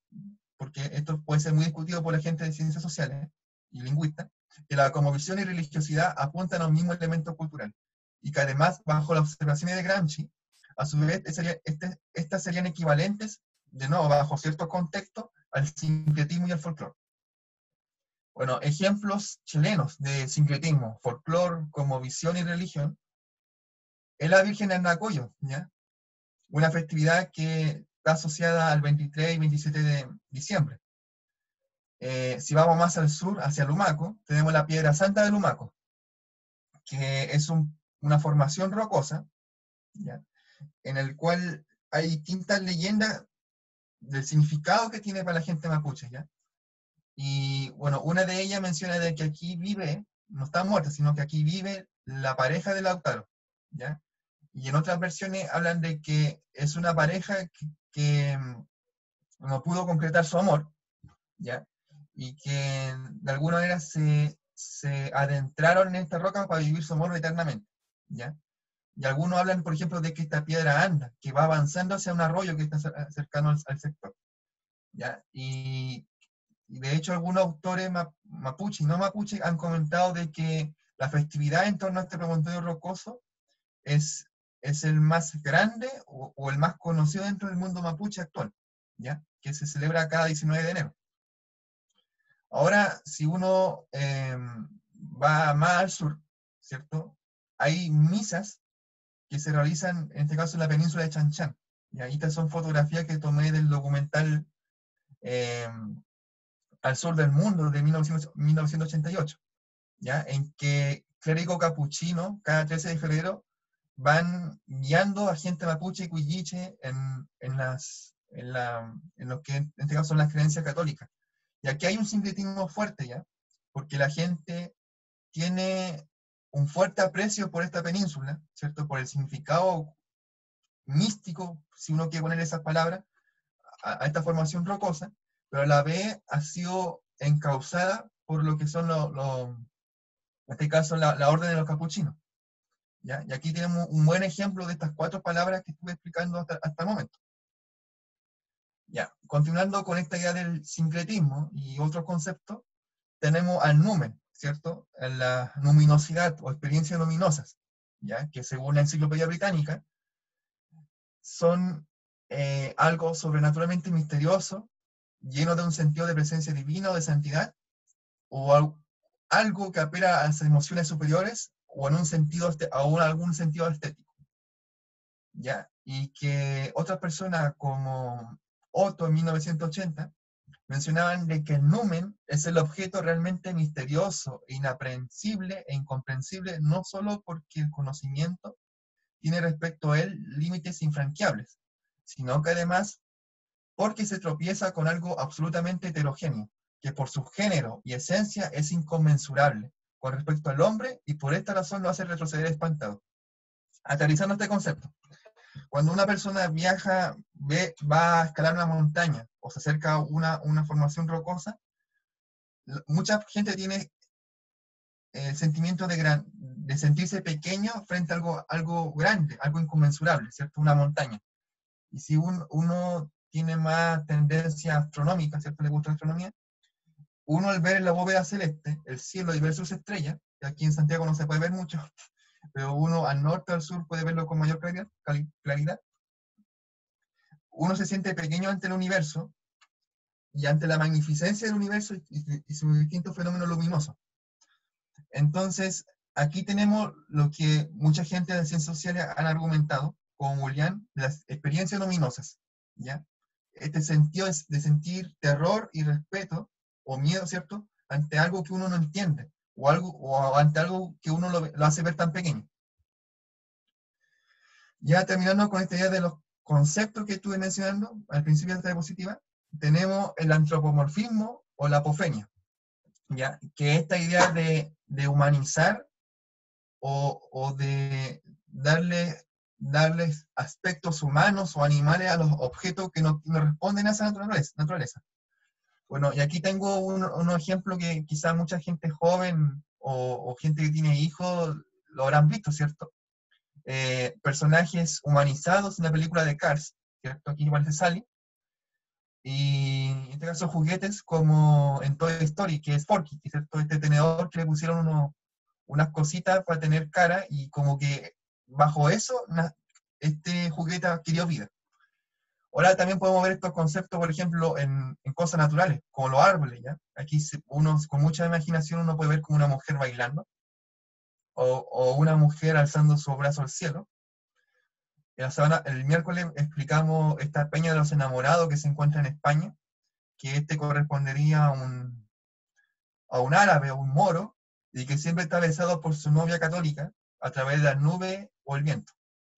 Porque esto puede ser muy discutido por la gente de ciencias sociales y lingüistas, que la cosmovisión y religiosidad apuntan a un mismo elemento cultural, y que además, bajo las observaciones de Gramsci, a su vez, estas serían equivalentes, de nuevo, bajo cierto contexto, al sincretismo y al folclore. Bueno, ejemplos chilenos de sincretismo, folclore, cosmovisión y religión, es la Virgen del Nacoyo, ¿ya? Una festividad que está asociada al 23 y 27 de diciembre. Si vamos más al sur, hacia Lumaco, tenemos la Piedra Santa de Lumaco, que es una formación rocosa, ¿ya? En el cual hay distintas leyendas del significado que tiene para la gente mapuche, ¿ya? Y bueno, una de ellas menciona de que aquí vive, no está muerta, sino que aquí vive la pareja de Lautaro, ¿ya? Y en otras versiones hablan de que es una pareja que no pudo concretar su amor, ¿ya? Y que de alguna manera se adentraron en esta roca para vivir su amor eternamente, ¿ya? Y algunos hablan, por ejemplo, de que esta piedra anda, que va avanzando hacia un arroyo que está cercano al sector, ¿ya? Y de hecho algunos autores mapuche y no mapuche han comentado de que la festividad en torno a este promontorio rocoso es, es el más grande o el más conocido dentro del mundo mapuche actual, ¿ya? Que se celebra cada 19 de enero. Ahora, si uno va más al sur, ¿cierto? Hay misas que se realizan, en este caso, en la península de Chan Chan. Y ahí estas son fotografías que tomé del documental Al Sur del Mundo de 1988, ¿ya? En que clérigo capuchino, cada 13 de febrero, van guiando a gente mapuche y cuilliche en lo que en este caso son las creencias católicas. Y aquí hay un sincretismo fuerte ya, porque la gente tiene un fuerte aprecio por esta península, ¿cierto? Por el significado místico, si uno quiere poner esas palabras, a esta formación rocosa, pero a la vez ha sido encauzada por lo que son en este caso la orden de los capuchinos. ¿Ya? Y aquí tenemos un buen ejemplo de estas 4 palabras que estuve explicando hasta el momento. Ya, continuando con esta idea del sincretismo y otros conceptos, tenemos al numen, ¿cierto? La luminosidad o experiencias luminosas, ¿ya? Que según la Enciclopedia Británica, son algo sobrenaturalmente misterioso, lleno de un sentido de presencia divina o de santidad, o algo que apela a las emociones superiores o en un sentido, algún sentido estético. ¿Ya? Y que otras personas como Otto en 1980 mencionaban de que el numen es el objeto realmente misterioso, inaprehensible e incomprensible, no solo porque el conocimiento tiene respecto a él límites infranqueables, sino que además porque se tropieza con algo absolutamente heterogéneo, que por su género y esencia es inconmensurable con respecto al hombre y por esta razón lo hace retroceder espantado. Aterrizando este concepto, cuando una persona viaja, va a escalar una montaña o se acerca a una formación rocosa, mucha gente tiene el sentimiento de sentirse pequeño frente a algo grande, algo inconmensurable, ¿cierto? Una montaña. Y si uno tiene más tendencia astronómica, ¿cierto? Le gusta la astronomía, uno al ver en la bóveda celeste, el cielo y ver sus estrellas, que aquí en Santiago no se puede ver mucho, pero uno al norte o al sur puede verlo con mayor claridad, uno se siente pequeño ante el universo y ante la magnificencia del universo y sus distintos fenómenos luminosos. Entonces, aquí tenemos lo que mucha gente de ciencias sociales han argumentado, como Julián, las experiencias luminosas, ¿ya? Este sentido de sentir terror y respeto, o miedo, ¿cierto?, ante algo que uno no entiende, o ante algo que uno lo hace ver tan pequeño. Ya terminando con esta idea de los conceptos que estuve mencionando al principio de esta diapositiva, tenemos el antropomorfismo o la apofenia, ¿ya? Que esta idea de humanizar o de darles aspectos humanos o animales a los objetos que no responden a esa naturaleza. Bueno, y aquí tengo un ejemplo que quizá mucha gente joven o gente que tiene hijos lo habrán visto, ¿cierto? Personajes humanizados en la película de Cars, ¿cierto? Aquí igual se sale. Y en este caso juguetes como en Toy Story, que es Forky, ¿cierto? Este tenedor que le pusieron unas cositas para tener cara y como que bajo eso este juguete adquirió vida. Ahora también podemos ver estos conceptos, por ejemplo, en cosas naturales, como los árboles, ¿ya? Aquí uno, con mucha imaginación uno puede ver como una mujer bailando o una mujer alzando su brazo al cielo. El miércoles explicamos esta Peña de los Enamorados que se encuentra en España, que este correspondería a un árabe o un moro, y que siempre está besado por su novia católica a través de las nubes o el viento,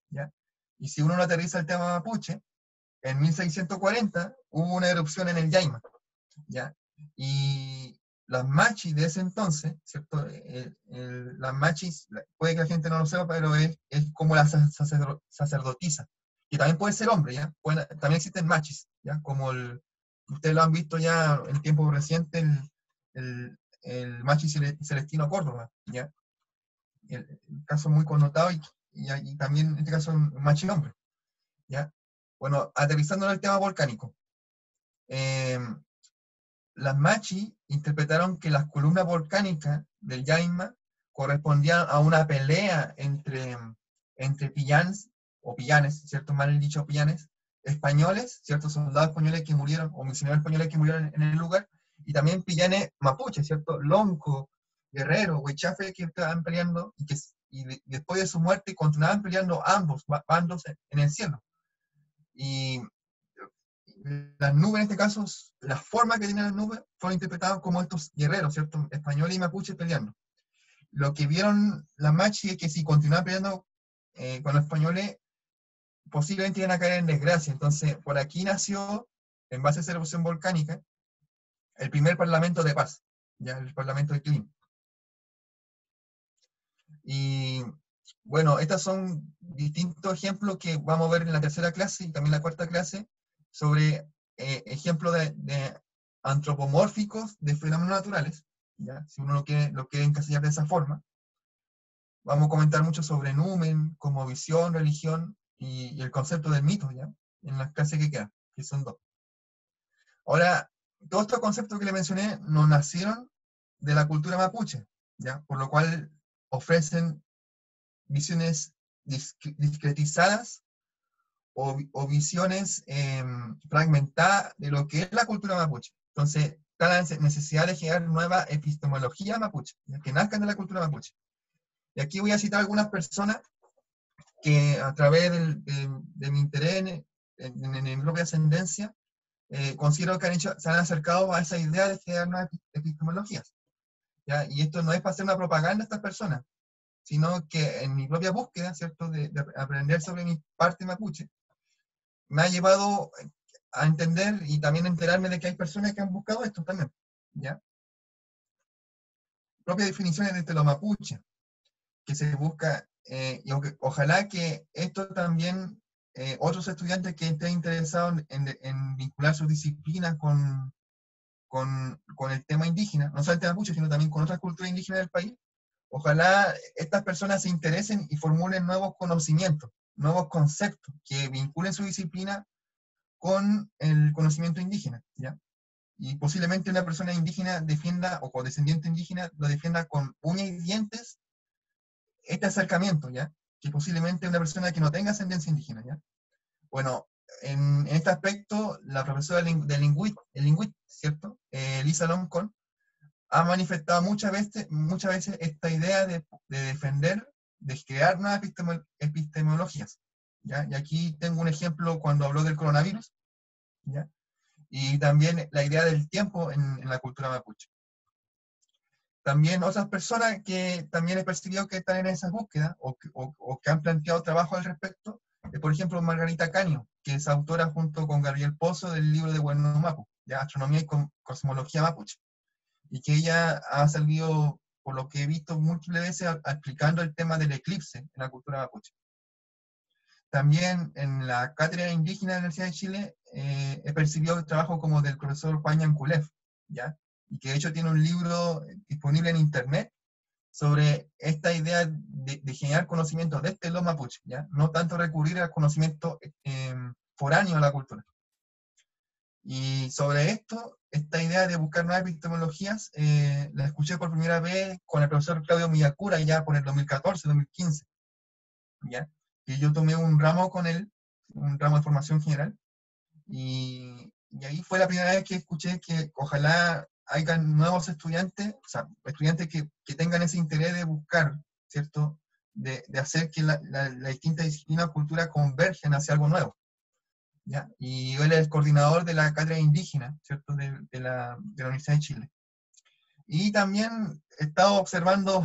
¿ya? Y si uno lo aterriza el tema mapuche, en 1640 hubo una erupción en el Yaima, ¿ya? Y las machis de ese entonces, ¿cierto? Las machis, puede que la gente no lo sepa, pero es como la sacerdotisa, que también puede ser hombre, ¿ya? También existen machis, ¿ya? Como ustedes lo han visto ya en tiempo reciente, el machi Celestino Córdoba, ¿ya? El caso muy connotado y también en este caso un machi hombre, ¿ya? Bueno, aterrizando en el tema volcánico. Las machi interpretaron que las columnas volcánicas del Yaima correspondían a una pelea entre pillanes, o pillanes, ¿cierto? Mal dicho, pillanes, españoles, ciertos soldados españoles que murieron, o misioneros españoles que murieron en el lugar, y también pillanes mapuches, ¿cierto? Lonco, Guerrero, Huichafe, que estaban peleando, y después de su muerte continuaban peleando ambos bandos en el cielo. Y las nubes, en este caso, las formas que tienen las nubes, fueron interpretadas como estos guerreros, ¿cierto? Españoles y mapuches peleando. Lo que vieron las machi es que si continuaban peleando con los españoles, posiblemente iban a caer en desgracia. Entonces, por aquí nació, en base a esa erupción volcánica, el primer Parlamento de Paz, ya el Parlamento de Clim. Y bueno, estos son distintos ejemplos que vamos a ver en la tercera clase y también la cuarta clase, sobre ejemplos de antropomórficos de fenómenos naturales, ¿ya? Si uno lo quiere encasillar de esa forma. Vamos a comentar mucho sobre numen, como visión, religión y el concepto del mito, ¿ya? En las clases que quedan, que son 2. Ahora, todos estos conceptos que le mencioné no nacieron de la cultura mapuche, ¿ya? Por lo cual ofrecen visiones discretizadas o visiones fragmentadas de lo que es la cultura mapuche. Entonces, está la necesidad de generar nueva epistemología mapuche, que nazcan de la cultura mapuche. Y aquí voy a citar algunas personas que a través de mi interés en mi propia ascendencia, considero que se han acercado a esa idea de generar nuevas epistemologías, ¿ya? Y esto no es para hacer una propaganda a estas personas, sino que en mi propia búsqueda, ¿cierto?, de aprender sobre mi parte mapuche, me ha llevado a entender y también a enterarme de que hay personas que han buscado esto también, ¿ya? Propias definiciones de lo mapuche, que se busca, y ojalá que esto también, otros estudiantes que estén interesados en vincular sus disciplinas con el tema indígena, no solamente mapuche, sino también con otras culturas indígenas del país, ojalá estas personas se interesen y formulen nuevos conocimientos, nuevos conceptos que vinculen su disciplina con el conocimiento indígena, ¿ya? Y posiblemente una persona indígena defienda, o con descendiente indígena, lo defienda con uñas y dientes este acercamiento, ¿ya? Que posiblemente una persona que no tenga ascendencia indígena, ¿ya? Bueno, en este aspecto, la profesora de lingüística, ¿cierto? Lisa Loncon, ha manifestado muchas veces esta idea de defender, de crear nuevas epistemologías, ¿ya? Y aquí tengo un ejemplo cuando habló del coronavirus, ¿ya? Y también la idea del tiempo en la cultura mapuche. También otras personas que también he percibido que están en esas búsquedas o que han planteado trabajo al respecto, por ejemplo, Margarita Caño, que es autora junto con Gabriel Pozo del libro de Bueno Mapu, de Astronomía y Cosmología Mapuche, y que ella ha salido, por lo que he visto múltiples veces, explicando el tema del eclipse en la cultura mapuche. También en la cátedra indígena de la Universidad de Chile he percibido el trabajo como del profesor Juan Yanculev, ¿ya? Y que de hecho tiene un libro disponible en internet sobre esta idea de generar conocimiento desde los mapuches, ¿ya? No tanto recurrir al conocimiento foráneo de la cultura. Y sobre esto, esta idea de buscar nuevas epistemologías, la escuché por primera vez con el profesor Claudio Miyakura ya por el 2014, 2015, ¿ya? Que yo tomé un ramo con él, un ramo de formación general, y ahí fue la primera vez que escuché que ojalá hayan nuevos estudiantes, o sea, estudiantes que tengan ese interés de buscar, ¿cierto? De hacer que la distinta disciplina o cultura convergen hacia algo nuevo, ¿ya? Y él es el coordinador de la cátedra indígena, ¿cierto? De la Universidad de Chile. Y también he estado observando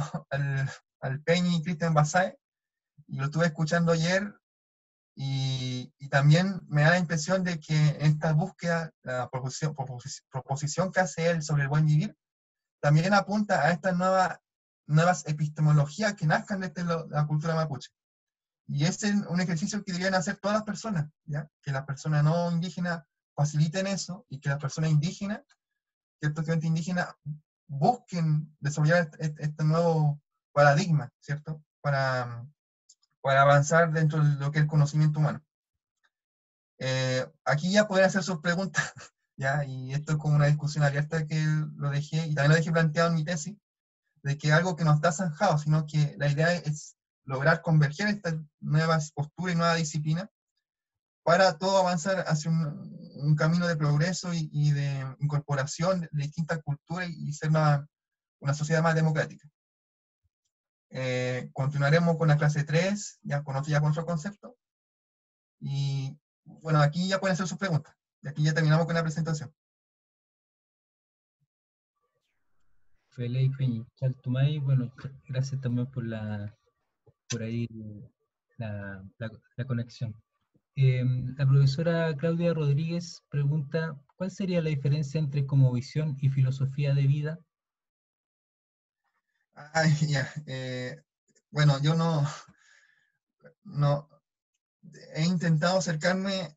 al Peñi Cristian Basae, y lo estuve escuchando ayer, Y también me da la impresión de que esta búsqueda, la proposición que hace él sobre el buen vivir, también apunta a estas nuevas epistemologías que nazcan desde la cultura mapuche. Y ese es un ejercicio que deberían hacer todas las personas, ¿ya? Que las personas no indígenas faciliten eso, y que las personas indígenas, cierto, estudiantes indígenas, busquen desarrollar este nuevo paradigma, ¿cierto? Para avanzar dentro de lo que es el conocimiento humano. Aquí ya pueden hacer sus preguntas, ¿ya? Y esto es como una discusión abierta que lo dejé, y también lo dejé planteado en mi tesis, de que algo que no está zanjado, sino que la idea es lograr converger estas nuevas posturas y nuevas disciplinas para todo avanzar hacia un camino de progreso y de incorporación de distintas culturas y ser una sociedad más democrática. Continuaremos con la clase 3, ya con otro concepto. Y bueno, aquí ya pueden hacer sus preguntas. Y aquí ya terminamos con la presentación. Feliz Chaltumay, bueno, gracias también por ahí la conexión. La profesora Claudia Rodríguez pregunta, ¿cuál sería la diferencia entre cosmovisión y filosofía de vida? Ya. Bueno, yo no he intentado acercarme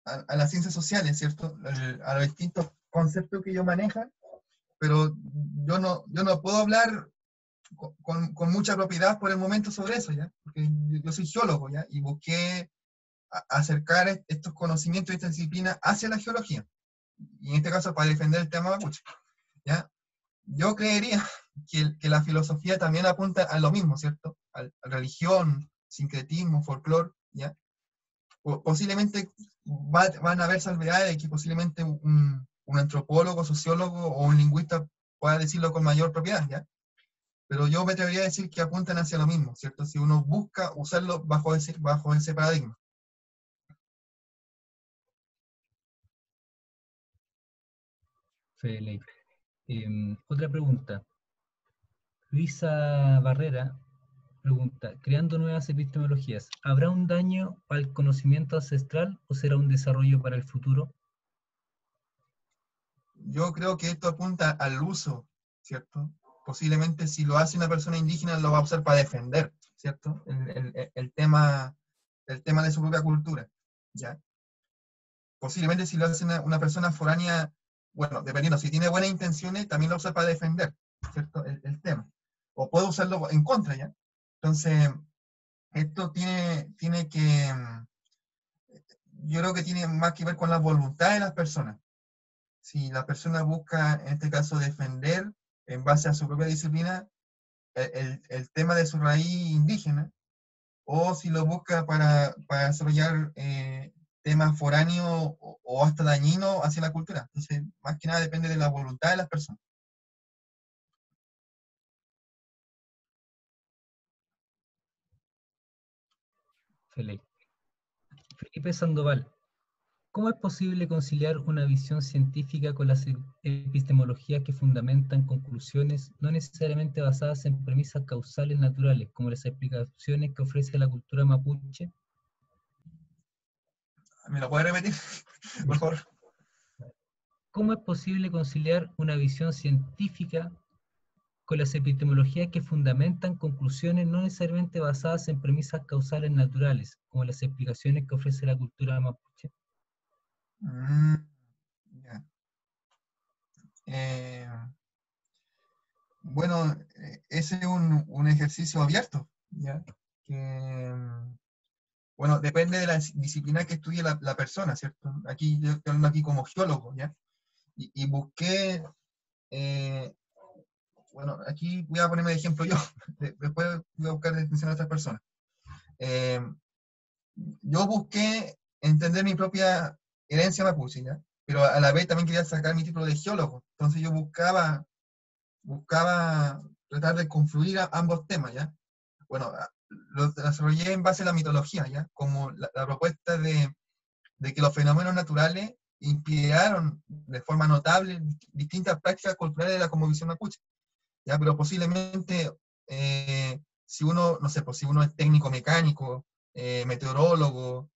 a las ciencias sociales, ¿cierto? A los distintos conceptos que ellos manejan, pero yo no puedo hablar con mucha propiedad por el momento sobre eso, ¿ya? Porque yo soy geólogo, ¿ya? Y busqué acercar estos conocimientos y esta disciplina hacia la geología. Y en este caso para defender el tema mapuche, ¿ya? Yo creería que la filosofía también apunta a lo mismo, ¿cierto? A religión, sincretismo, folclore, ¿ya? Posiblemente van a haber salvedades de que posiblemente un antropólogo, sociólogo o un lingüista pueda decirlo con mayor propiedad, ¿ya? Pero yo me atrevería a decir que apuntan hacia lo mismo, ¿cierto? Si uno busca usarlo bajo ese paradigma. Feliz. Otra pregunta. Luisa Barrera pregunta, creando nuevas epistemologías, ¿habrá un daño al conocimiento ancestral o será un desarrollo para el futuro? Yo creo que esto apunta al uso, ¿cierto? Posiblemente si lo hace una persona indígena lo va a usar para defender, ¿cierto? El tema de su propia cultura, ¿ya? Posiblemente si lo hace una persona foránea, bueno, dependiendo, si tiene buenas intenciones, también lo usa para defender, ¿cierto? El tema. O puede usarlo en contra, ¿ya? Entonces, esto tiene que, yo creo que tiene más que ver con la voluntad de las personas. Si la persona busca, en este caso, defender en base a su propia disciplina el tema de su raíz indígena, o si lo busca para desarrollar temas foráneos o hasta dañinos hacia la cultura. Entonces, más que nada depende de la voluntad de las personas. Felipe Sandoval, ¿cómo es posible conciliar una visión científica con las epistemologías que fundamentan conclusiones no necesariamente basadas en premisas causales naturales, como las explicaciones que ofrece la cultura mapuche? ¿Me lo puede repetir, por favor? ¿Cómo es posible conciliar una visión científica con las epistemologías que fundamentan conclusiones no necesariamente basadas en premisas causales naturales, como las explicaciones que ofrece la cultura mapuche? Yeah. Bueno, ese es un ejercicio abierto, ¿ya? Que, bueno, depende de la disciplina que estudie la persona, ¿cierto? Aquí yo estoy hablando aquí como geólogo, ¿ya? Y busqué, bueno, aquí voy a ponerme de ejemplo yo, después voy a buscar distinción a otras personas. Yo busqué entender mi propia herencia mapuche, ¿ya? Pero a la vez también quería sacar mi título de geólogo, entonces yo buscaba tratar de confluir ambos temas, ¿ya? Bueno, lo desarrollé en base a la mitología, ¿ya? Como la propuesta de que los fenómenos naturales inspiraron de forma notable distintas prácticas culturales de la cosmovisión mapuche, ¿ya? Pero posiblemente, si uno, no sé, pues si uno es técnico mecánico meteorólogo,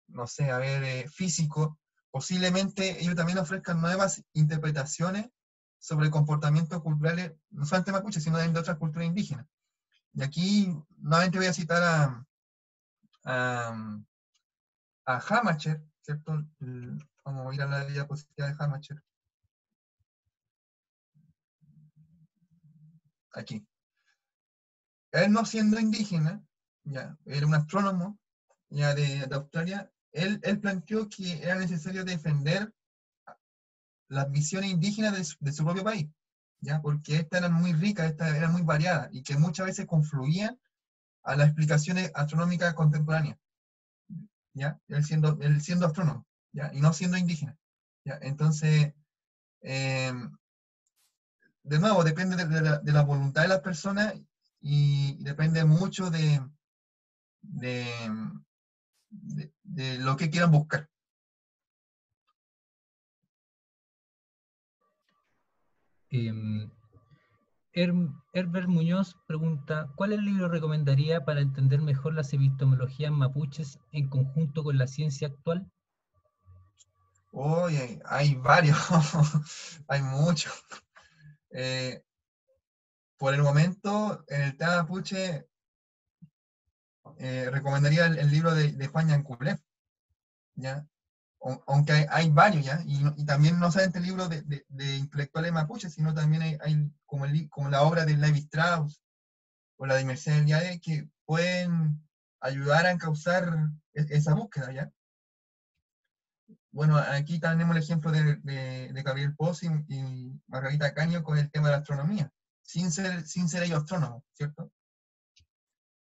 no sé, a ver, físico, posiblemente ellos también ofrezcan nuevas interpretaciones sobre comportamientos culturales, no solamente mapuche, sino de otras culturas indígenas. Y aquí nuevamente voy a citar a, a Hamacher, ¿cierto? Vamos a ir a la diapositiva de Hamacher. Aquí. Él no siendo indígena, ya, era un astrónomo ya de Australia, él planteó que era necesario defender las visiones indígenas de su propio país, ya, porque estas eran muy ricas, estas eran muy variadas, y que muchas veces confluían a las explicaciones astronómicas contemporáneas, ya, él siendo astrónomo, ya, y no siendo indígena, ya, entonces, de nuevo, depende de la voluntad de las personas y depende mucho de, de lo que quieran buscar. Herbert Muñoz pregunta, ¿cuál libro recomendaría para entender mejor las epistemologías mapuches en conjunto con la ciencia actual? Oye, hay varios, hay muchos. Por el momento, en el tema mapuche, recomendaría el libro de Juan Yanculet, ¿ya? Aunque hay varios, ¿ya? Y también no solamente el libro de intelectuales mapuches, sino también hay como la obra de Levi Strauss o la de Mercedes Eliade que pueden ayudar a encauzar esa búsqueda, ¿ya? Bueno, aquí tenemos el ejemplo de Gabriel Poz y Margarita Caño con el tema de la astronomía, sin ser ellos astrónomos, ¿cierto?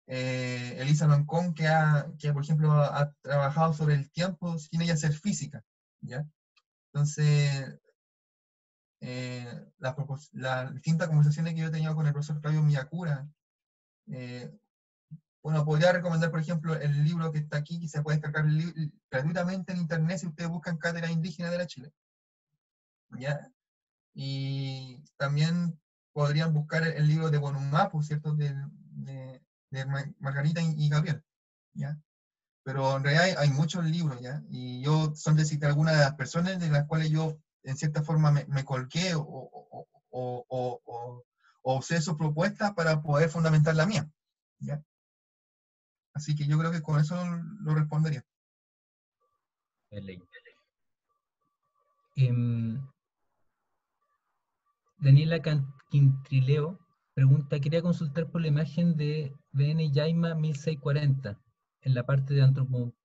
Elisa Loncón, que por ejemplo ha trabajado sobre el tiempo sin ella ser física, ¿ya? Entonces, las distintas conversaciones que yo he tenido con el profesor Claudio Miyakura, bueno, podría recomendar, por ejemplo, el libro que está aquí, que se puede descargar gratuitamente en internet si ustedes buscan Cátedra Indígena de la Chile, ¿ya? Y también podrían buscar el libro de Bonumapu, ¿cierto? De Margarita y Gabriel, ¿ya? Pero en realidad hay muchos libros, ¿ya? Y yo son de citar algunas de las personas de las cuales yo, en cierta forma, me colgué o usé sus propuestas para poder fundamentar la mía, ¿ya? Así que yo creo que con eso lo respondería. Daniela Quintrileo pregunta, quería consultar por la imagen de BN Yaima 1640, en la parte de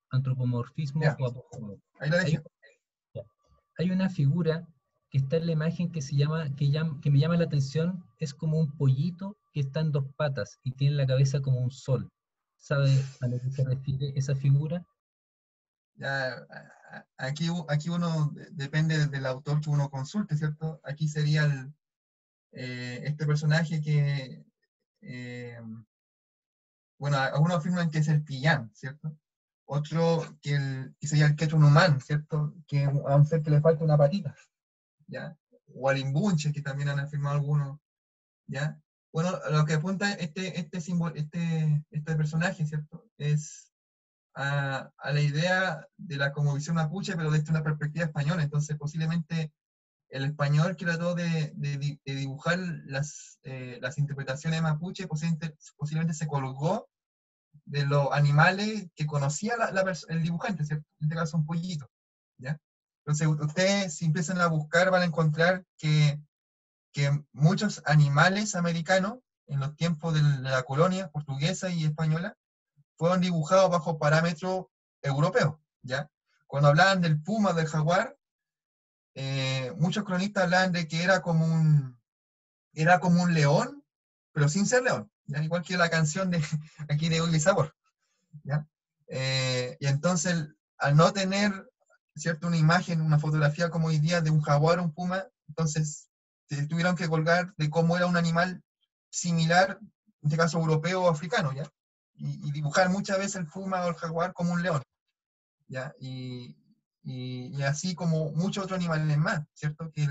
antropomorfismo Ya, o apóstomo. ahí la dejé. Hay una figura que está en la imagen que me llama la atención, es como un pollito que está en dos patas y tiene la cabeza como un sol. ¿Sabe a lo que se refiere esa figura? Ya, aquí uno depende del autor que uno consulte, ¿cierto? Aquí sería este personaje que, bueno, algunos afirman que es el Pillán, ¿cierto? Otro que sería el Quechua Numán, ¿cierto? Que a un ser que le falta una patita, ¿ya? O al Imbunche, que también han afirmado algunos, ¿ya? Bueno, lo que apunta este personaje, ¿cierto? Es a la idea de la cosmovisión mapuche, pero desde una perspectiva española. Entonces, posiblemente el español que trató de dibujar las interpretaciones mapuche, posiblemente se colgó de los animales que conocía el dibujante, ¿cierto? En este caso un pollito, ¿ya? Entonces, ustedes si empiezan a buscar van a encontrar que muchos animales americanos, en los tiempos de la colonia portuguesa y española, fueron dibujados bajo parámetros europeos, ¿ya? Cuando hablaban del puma, del jaguar, muchos cronistas hablaban de que era como un león, pero sin ser león, ¿ya? Igual que la canción de aquí de Willy Sabor, ¿ya? Y entonces, al no tener, ¿cierto? Una imagen, una fotografía como hoy día de un jaguar o un puma, entonces se tuvieron que colgar de cómo era un animal similar, en este caso europeo o africano, ¿ya? Y dibujar muchas veces el puma o el jaguar como un león, ¿ya? Y así como muchos otros animales más, ¿cierto? Que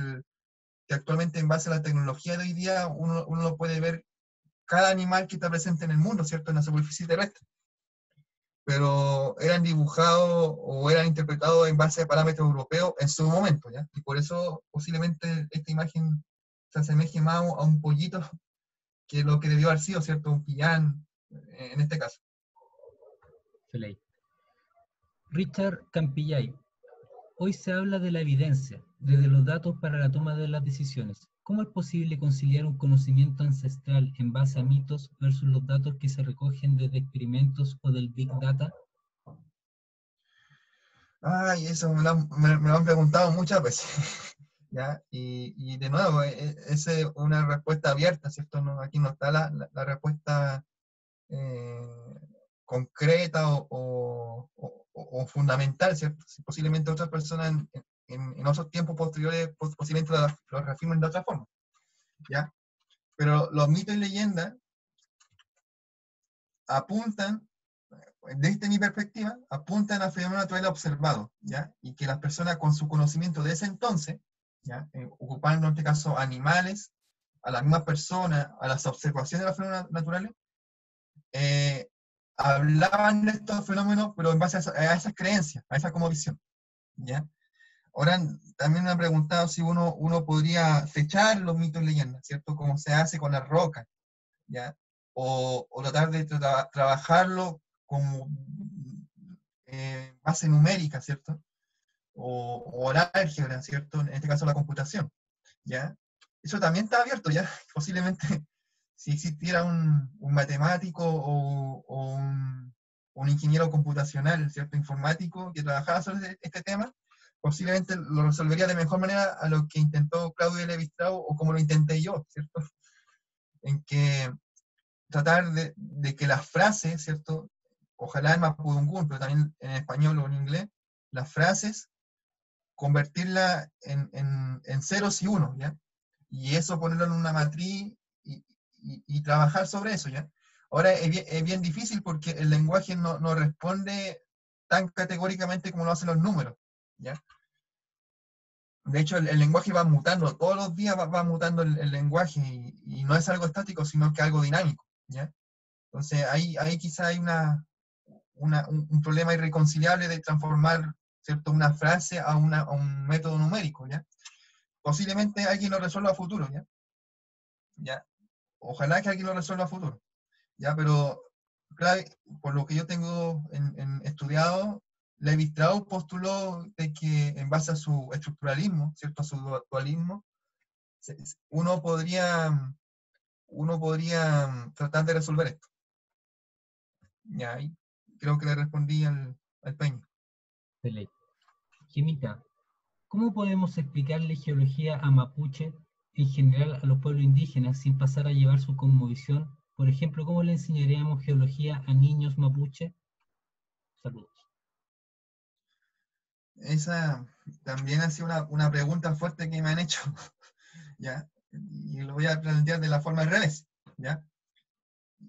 actualmente en base a la tecnología de hoy día uno lo puede ver cada animal que está presente en el mundo, ¿cierto? En la superficie terrestre. Pero eran dibujados o eran interpretados en base a parámetros europeos en su momento, ¿ya? Y por eso posiblemente esta imagen se asemeje más a un pollito que lo que debió haber sido, ¿cierto? Un pillán, en este caso. Excelente. Richard Campillay. Hoy se habla de la evidencia, desde los datos para la toma de las decisiones. ¿Cómo es posible conciliar un conocimiento ancestral en base a mitos versus los datos que se recogen desde experimentos o del Big Data? Ay, eso me lo han preguntado muchas veces. ¿Ya? Y de nuevo, esa es una respuesta abierta, ¿cierto? No, aquí no está la respuesta concreta o fundamental, ¿cierto? Si posiblemente otras personas en otros tiempos posteriores posiblemente lo reafirmen de otra forma, ¿ya? Pero los mitos y leyendas apuntan, desde mi perspectiva, apuntan a fenómenos naturales observados, ¿ya? Y que las personas con su conocimiento de ese entonces, ¿ya? Ocupando en este caso animales, a las mismas personas, a las observaciones de los fenómenos naturales, hablaban de estos fenómenos, pero en base a esas creencias, a esa como visión, ¿ya? Ahora, también me han preguntado si uno podría fechar los mitos y leyendas, ¿cierto? Como se hace con las rocas, ¿ya? O tratar de trabajarlo como base numérica, ¿cierto? O la álgebra, ¿cierto? En este caso la computación, ¿ya? Eso también está abierto, ¿ya? Posiblemente si existiera un matemático o un ingeniero computacional, ¿cierto? Informático que trabajara sobre este tema, posiblemente lo resolvería de mejor manera a lo que intentó Claudio Levi-Strauss o como lo intenté yo, ¿cierto? En que tratar de que las frases, ¿cierto? Ojalá en mapudungún, pero también en español o en inglés, las frases, convertirla en ceros y unos, ¿ya? Y eso ponerlo en una matriz y trabajar sobre eso, ¿ya? Ahora es bien difícil porque el lenguaje no responde tan categóricamente como lo hacen los números, ¿ya? De hecho, el lenguaje va mutando, todos los días va mutando el lenguaje y no es algo estático, sino que algo dinámico, ¿ya? Entonces ahí quizá hay un problema irreconciliable de transformar, ¿cierto? Una frase a un método numérico, ¿ya? Posiblemente alguien lo resuelva a futuro, ¿ya? ¿Ya? Ojalá que alguien lo resuelva a futuro, ¿ya? Pero, claro, por lo que yo tengo estudiado, Levi-Strauss postuló de que en base a su estructuralismo, ¿cierto? A su dualismo, uno podría tratar de resolver esto. Ya, y creo que le respondí al Peña. Excelente. Gemita, ¿cómo podemos explicarle geología a mapuche, en general a los pueblos indígenas, sin pasar a llevar su cosmovisión? Por ejemplo, ¿cómo le enseñaríamos geología a niños mapuche? Saludos. Esa también ha sido una pregunta fuerte que me han hecho, ¿ya? Y lo voy a plantear de la forma al revés, ¿ya?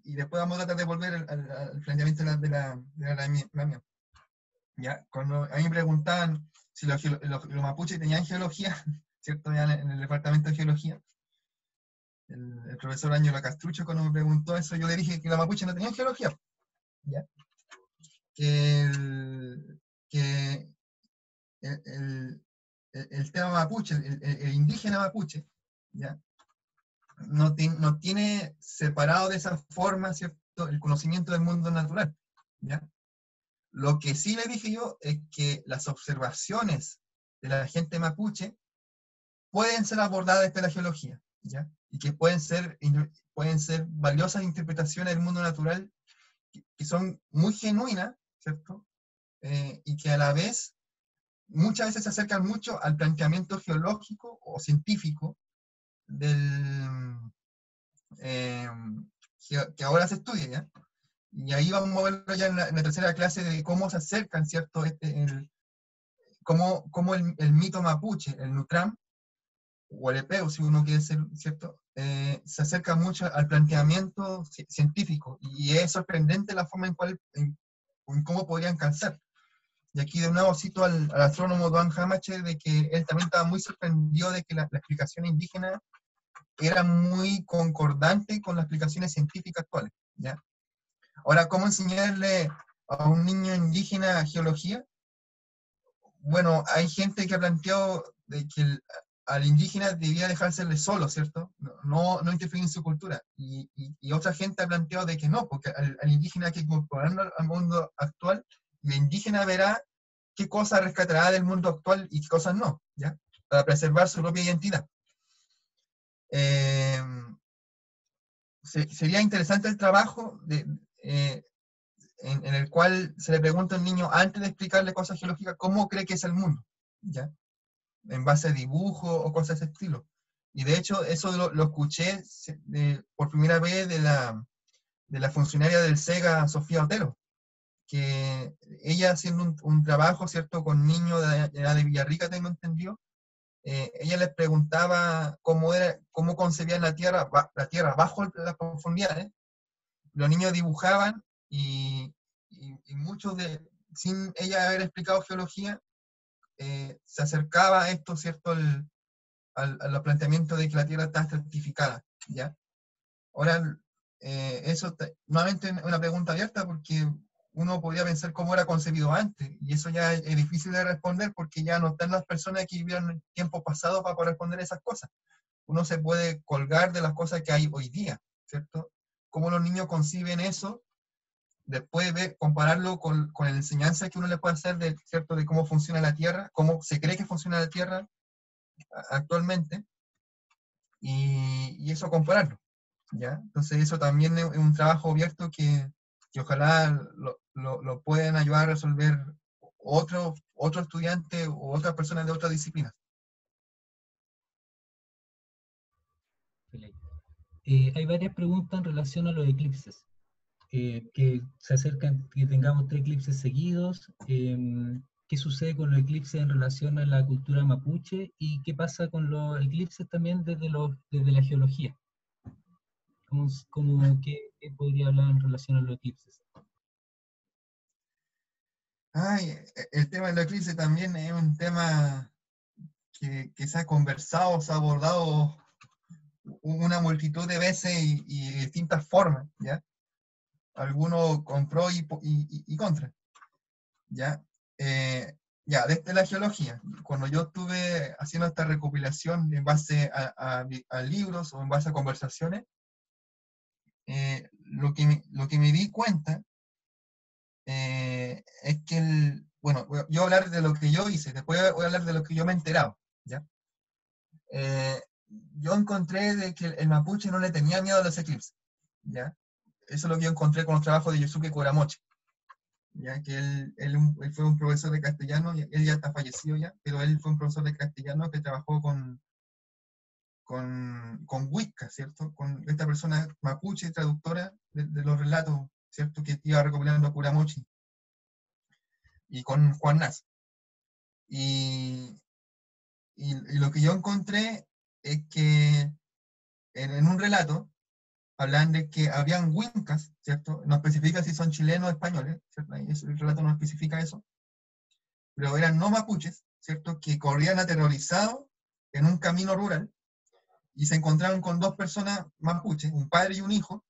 Y después vamos a tratar de volver al planteamiento de la mía, ¿ya? Cuando a mí me preguntaban si los mapuches tenían geología, ¿cierto? Ya en el departamento de geología, el profesor Ángelo Castrucho, cuando me preguntó eso, yo le dije que los mapuches no tenían geología, ¿ya? Que el tema mapuche, el indígena mapuche, ¿ya? No tiene separado de esa forma, ¿cierto? El conocimiento del mundo natural, ¿ya? Lo que sí le dije yo es que las observaciones de la gente mapuche pueden ser abordadas desde la geología, ¿ya? Y que pueden ser valiosas interpretaciones del mundo natural que son muy genuinas, ¿cierto? Y que a la vez muchas veces se acercan mucho al planteamiento geológico o científico que ahora se estudia, ¿ya? Y ahí vamos a verlo ya en la tercera clase de cómo se acercan, ¿cierto? Cómo el mito mapuche, el Nutram, o el Epeu, si uno quiere ser, ¿cierto? Se acerca mucho al planteamiento científico, y es sorprendente la forma en cómo podrían calzar. Y aquí de nuevo cito al astrónomo Duan Hamache, de que él también estaba muy sorprendido de que la explicación indígena era muy concordante con las explicaciones científicas actuales, ¿ya? Ahora, ¿cómo enseñarle a un niño indígena geología? Bueno, hay gente que ha planteado de que al indígena debía dejársele solo, ¿cierto? No interferir en su cultura. Y otra gente ha planteado de que no, porque al indígena hay que incorporarlo al mundo actual, y el indígena verá qué cosas rescatará del mundo actual y qué cosas no, ¿ya? Para preservar su propia identidad. Sería interesante el trabajo en el cual se le pregunta al niño, antes de explicarle cosas geológicas, cómo cree que es el mundo, ¿ya? En base a dibujo o cosas de ese estilo. Y de hecho, eso lo escuché por primera vez de la funcionaria del SEGA, Sofía Otero, que ella haciendo un trabajo, ¿cierto?, con niños de Villarrica, tengo entendido, ella les preguntaba cómo concebían la tierra bajo las profundidades. Los niños dibujaban y muchos sin ella haber explicado geología, se acercaba a esto, ¿cierto?, a los planteamientos de que la Tierra está estratificada, ¿ya? Ahora, eso nuevamente es una pregunta abierta porque uno podría pensar cómo era concebido antes, y eso ya es difícil de responder porque ya no están las personas que vivieron en tiempos pasados para poder responder esas cosas. Uno se puede colgar de las cosas que hay hoy día, ¿cierto? Cómo los niños conciben eso, después compararlo con la enseñanza que uno le puede hacer ¿cierto?, de cómo funciona la Tierra, cómo se cree que funciona la Tierra actualmente, y eso compararlo, ¿ya? Entonces eso también es un trabajo abierto que ojalá lo puedan ayudar a resolver otro estudiante o otras personas de otras disciplinas. Hay varias preguntas en relación a los eclipses. Que se acercan, que tengamos 3 eclipses seguidos, qué sucede con los eclipses en relación a la cultura mapuche y qué pasa con los eclipses también desde la geología. ¿Qué podría hablar en relación a los eclipses? El tema de los eclipses también es un tema que se ha conversado, se ha abordado una multitud de veces y de distintas formas, ¿ya? Algunos con pro y contra, ¿ya? Ya, desde la geología, cuando yo estuve haciendo esta recopilación en base a libros o en base a conversaciones, lo que me di cuenta es que bueno, yo voy a hablar de lo que yo hice, después voy a hablar de lo que yo me he enterado, ¿ya? Yo encontré de que el mapuche no le tenía miedo a los eclipses, ¿ya? Eso es lo que yo encontré con los trabajos de Yosuke Kuramochi, ya que él fue un profesor de castellano, él ya está fallecido ya, pero él fue un profesor de castellano que trabajó con Wicca, ¿cierto? Con esta persona mapuche, traductora de los relatos, ¿cierto? Que iba recopilando a Kuramochi, y con Juan Nas. Y lo que yo encontré es que en un relato hablan de que habían wincas, ¿cierto? No especifica si son chilenos o españoles, ¿cierto? El relato no especifica eso, pero eran no mapuches, ¿cierto? Que corrían aterrorizados en un camino rural y se encontraron con 2 personas mapuches, un padre y un hijo,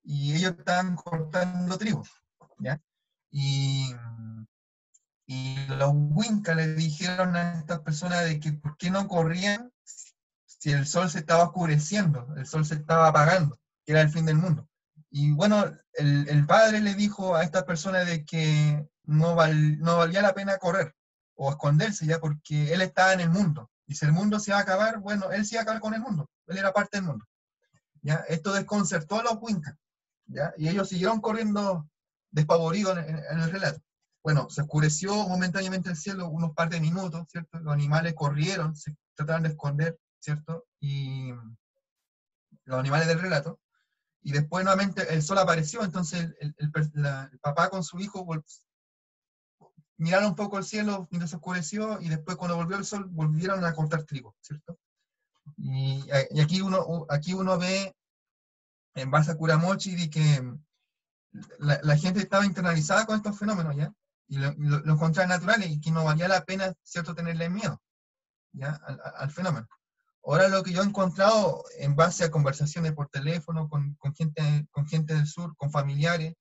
y ellos estaban cortando trigo, ¿ya? Y los wincas le dijeron a estas personas de que por qué no corrían si el sol se estaba oscureciendo, el sol se estaba apagando, que era el fin del mundo. Y bueno, el padre le dijo a esta persona de que no valía la pena correr o esconderse ya, porque él estaba en el mundo. Y si el mundo se iba a acabar, bueno, él se iba a acabar con el mundo. Él era parte del mundo. ¿Ya? Esto desconcertó a los wincas, ¿ya? Y ellos siguieron corriendo despavoridos en el relato. Bueno, se oscureció momentáneamente el cielo unos par de minutos, ¿cierto? Los animales corrieron, se trataron de esconder, ¿cierto? Y los animales del relato. Y después nuevamente el sol apareció, entonces el papá con su hijo miraron un poco el cielo mientras se oscureció, y después cuando volvió el sol volvieron a cortar trigo, ¿cierto? Y aquí uno ve, en base a Kuramochi, de que la gente estaba internalizada con estos fenómenos, ¿ya? Y lo encontraba natural y que no valía la pena, ¿cierto?, tenerle miedo, ¿ya? Al fenómeno. ahora lo que yo he encontrado en base a conversaciones por teléfono con gente del sur, con familiares,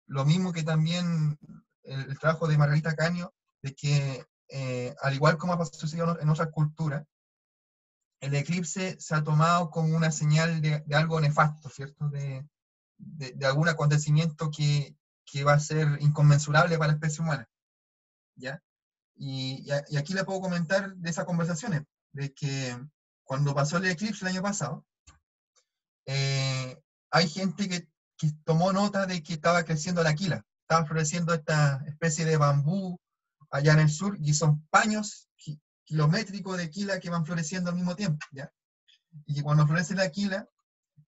lo mismo que también el trabajo de Margarita Caño, de que al igual como ha sucedido en otras culturas, el eclipse se ha tomado como una señal de algo nefasto, ¿cierto? De algún acontecimiento que va a ser inconmensurable para la especie humana, ¿ya? Y aquí le puedo comentar de esas conversaciones, de que cuando pasó el eclipse el año pasado, hay gente que tomó nota de que estaba creciendo la quila, estaba floreciendo esta especie de bambú allá en el sur, y son paños kilométricos de quila que van floreciendo al mismo tiempo, ¿ya? Y que cuando florece la quila,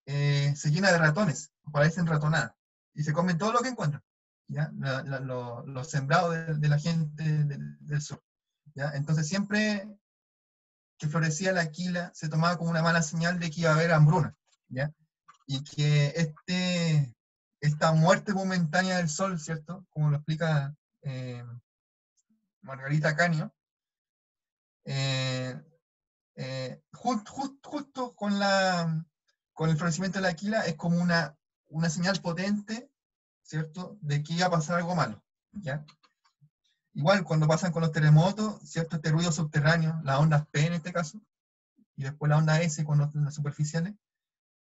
se llena de ratones, parecen ratonadas, y se comen todo lo que encuentran, ¿ya? Los sembrados de la gente del sur, ¿ya? Entonces siempre que florecía la quila se tomaba como una mala señal de que iba a haber hambruna, ¿ya? Y que esta muerte momentánea del sol, ¿cierto? Como lo explica Margarita Caño, justo con el florecimiento de la quila es como una señal potente, ¿cierto? De que iba a pasar algo malo, ¿ya? Igual cuando pasan con los terremotos, ¿cierto? Este ruido subterráneo, las ondas P en este caso, y después la onda S con las superficiales,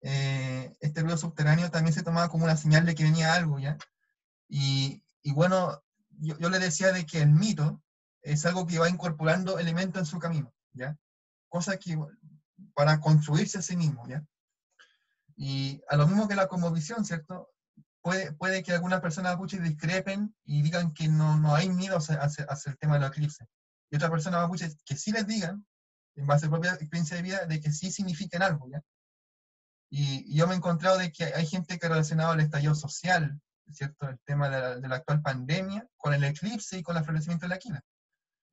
este ruido subterráneo también se tomaba como una señal de que venía algo, ¿ya? Y bueno, yo le decía de que el mito es algo que va incorporando elementos en su camino, ¿ya? Cosas que para construirse a sí mismo, ¿ya? Y a lo mismo que la cosmovisión, ¿cierto? Puede que algunas personas mapuches discrepen y digan que no hay miedo hacia el tema de los eclipses. Y otras personas mapuches que sí les digan, en base a su propia experiencia de vida, de que sí significan algo, ¿ya? Y yo me he encontrado de que hay gente que ha relacionado el estallido social, ¿cierto? El tema de la actual pandemia, con el eclipse y con el florecimiento de la quina.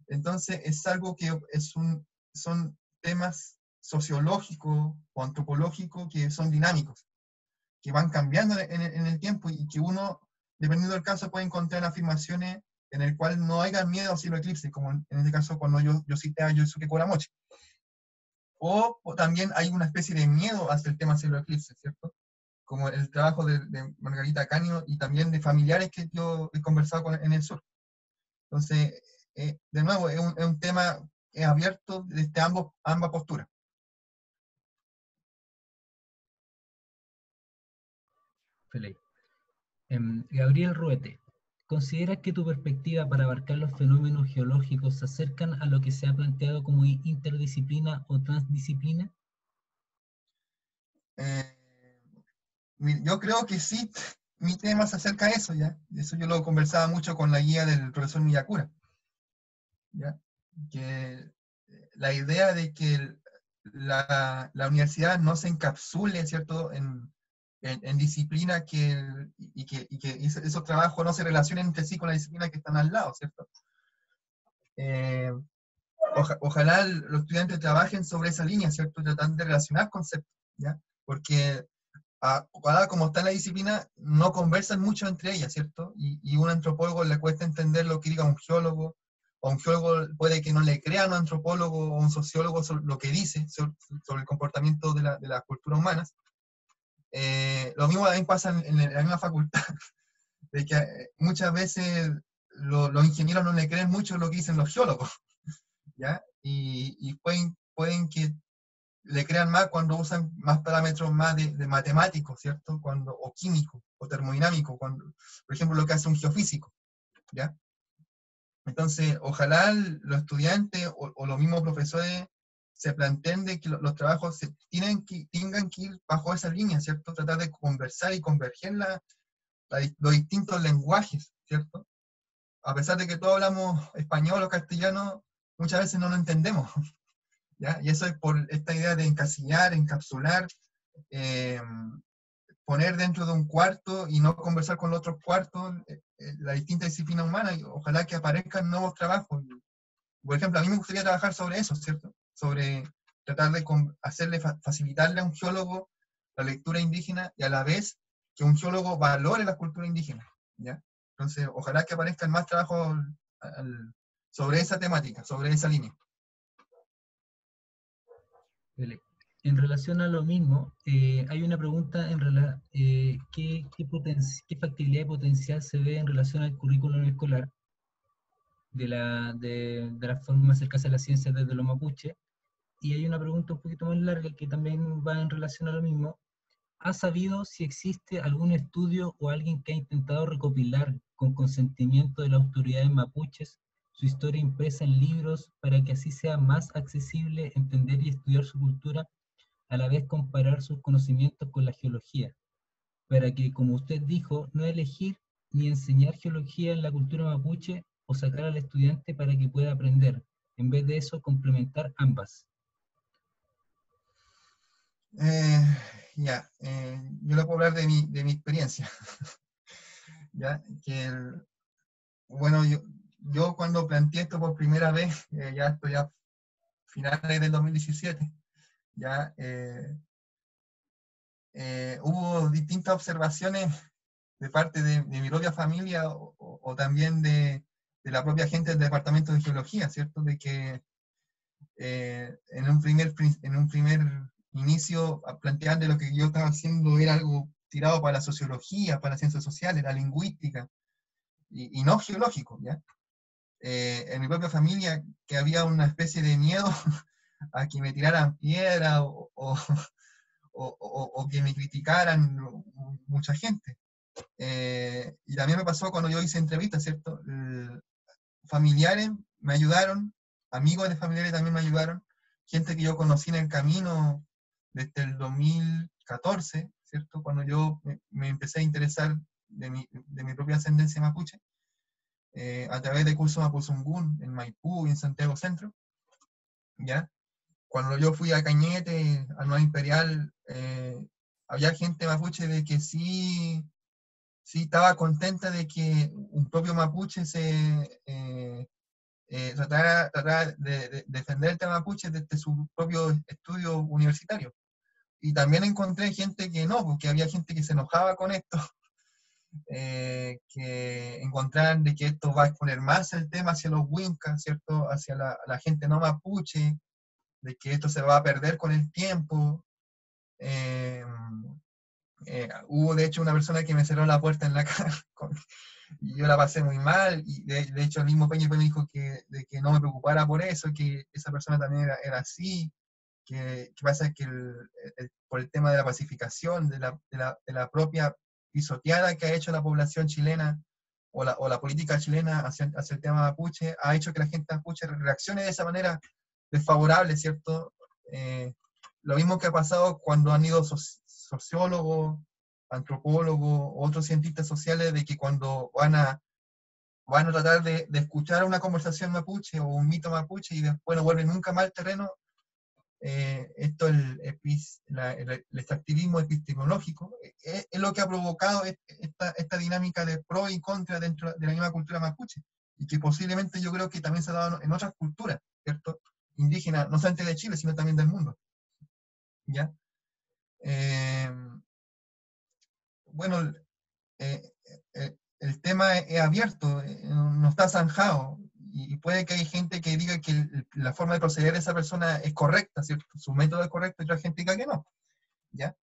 Entonces es algo que son temas sociológicos o antropológicos que son dinámicos, que van cambiando en el tiempo y que uno, dependiendo del caso, puede encontrar afirmaciones en el cual no haya miedo hacia los eclipses, como en este caso cuando yo cité a Yosuke Kuramochi. O también hay una especie de miedo hacia el tema de los eclipses, ¿cierto? Como el trabajo de Margarita Caño y también de familiares que yo he conversado en el sur. Entonces, de nuevo, es un tema abierto desde ambas posturas. Gabriel Ruete, ¿consideras que tu perspectiva para abarcar los fenómenos geológicos se acercan a lo que se ha planteado como interdisciplina o transdisciplina? Yo creo que sí, mi tema se acerca a eso, ¿ya? Eso yo lo conversaba mucho con la guía del profesor Miyakura, ¿ya? Que la idea de que la universidad no se encapsule, ¿cierto?, en disciplinas y que esos trabajos no se relacionen entre sí con las disciplinas que están al lado, ¿cierto? Ojalá los estudiantes trabajen sobre esa línea, ¿cierto? Tratando de relacionar conceptos, ¿ya? Porque ahora como está en la disciplina, no conversan mucho entre ellas, ¿cierto? Y a un antropólogo le cuesta entender lo que diga un geólogo, o un geólogo puede que no le crea a un antropólogo o un sociólogo sobre lo que dice sobre el comportamiento de las culturas humanas. Lo mismo también pasa en la misma facultad, de que muchas veces los ingenieros no le creen mucho lo que dicen los geólogos, ¿ya? Y pueden que le crean más cuando usan más parámetros más de matemáticos, ¿cierto? O químico, o termodinámico, por ejemplo, lo que hace un geofísico, ¿ya? Entonces, ojalá los estudiantes o los mismos profesores se planteen de que los trabajos tengan que ir bajo esa línea, ¿cierto? Tratar de conversar y converger los distintos lenguajes, ¿cierto? A pesar de que todos hablamos español o castellano, muchas veces no lo entendemos, ¿ya? Y eso es por esta idea de encasillar, encapsular, poner dentro de un cuarto y no conversar con los otros cuartos, la distinta disciplina humana, y ojalá que aparezcan nuevos trabajos. Por ejemplo, a mí me gustaría trabajar sobre eso, ¿cierto? Sobre tratar de facilitarle a un geólogo la lectura indígena y a la vez que un geólogo valore la cultura indígena, ¿ya? Entonces, ojalá que aparezcan más trabajos sobre esa temática, sobre esa línea. En relación a lo mismo, hay una pregunta ¿qué factibilidad y potencial se ve en relación al currículum escolar de la forma de acercarse a la ciencia desde los mapuche? Y hay una pregunta un poquito más larga que también va en relación a lo mismo. ¿Ha sabido si existe algún estudio o alguien que ha intentado recopilar con consentimiento de las autoridades mapuches su historia impresa en libros para que así sea más accesible entender y estudiar su cultura, a la vez comparar sus conocimientos con la geología? Para que, como usted dijo, no elegir ni enseñar geología en la cultura mapuche o sacar al estudiante para que pueda aprender. En vez de eso, complementar ambas. Ya, yo le puedo hablar de mi experiencia. Ya, bueno, yo cuando planteé esto por primera vez, ya estoy a finales del 2017, ya hubo distintas observaciones de parte de mi propia familia o también de la propia gente del departamento de geología, ¿cierto? De que en un primer inicio planteaban de lo que yo estaba haciendo era algo tirado para la sociología, para las ciencias sociales, la lingüística, y no geológico, ¿ya? En mi propia familia que había una especie de miedo a que me tiraran piedra o que me criticaran mucha gente. Y también me pasó cuando yo hice entrevistas, ¿cierto? Familiares me ayudaron, amigos de familiares también me ayudaron, gente que yo conocí en el camino desde el 2014, ¿cierto? Cuando yo me empecé a interesar de mi propia ascendencia mapuche, a través de cursos Mapuzungún en Maipú y en Santiago Centro, ¿ya? Cuando yo fui a Cañete, a Nueva Imperial, había gente mapuche de que sí estaba contenta de que un propio mapuche tratara de defender el tema mapuche desde su propio estudio universitario. Y también encontré gente que no, porque había gente que se enojaba con esto, que encontraran de que esto va a exponer más el tema hacia los Wincas, ¿cierto? Hacia la gente no mapuche, de que esto se va a perder con el tiempo. Hubo de hecho una persona que me cerró la puerta en la cara y yo la pasé muy mal, y de hecho el mismo Peña me dijo de que no me preocupara por eso, que esa persona también era así, que pasa que por el tema de la pacificación, de la propia pisoteada que ha hecho la población chilena o la política chilena hacia el tema mapuche, ha hecho que la gente mapuche reaccione de esa manera desfavorable, ¿cierto? Lo mismo que ha pasado cuando han ido sociólogos, antropólogos, otros cientistas sociales, de que cuando van a tratar de escuchar una conversación mapuche o un mito mapuche y después no vuelven nunca más al terreno, esto el extractivismo epistemológico es lo que ha provocado esta dinámica de pro y contra dentro de la misma cultura mapuche, y que posiblemente yo creo que también se ha dado en otras culturas, ¿cierto? Indígenas, no solamente de Chile, sino también del mundo. ¿Ya? Bueno, el tema es abierto, no está zanjado, y puede que hay gente que diga que la forma de proceder de esa persona es correcta, ¿cierto? Su método es correcto, y otra gente diga que no, ¿ya?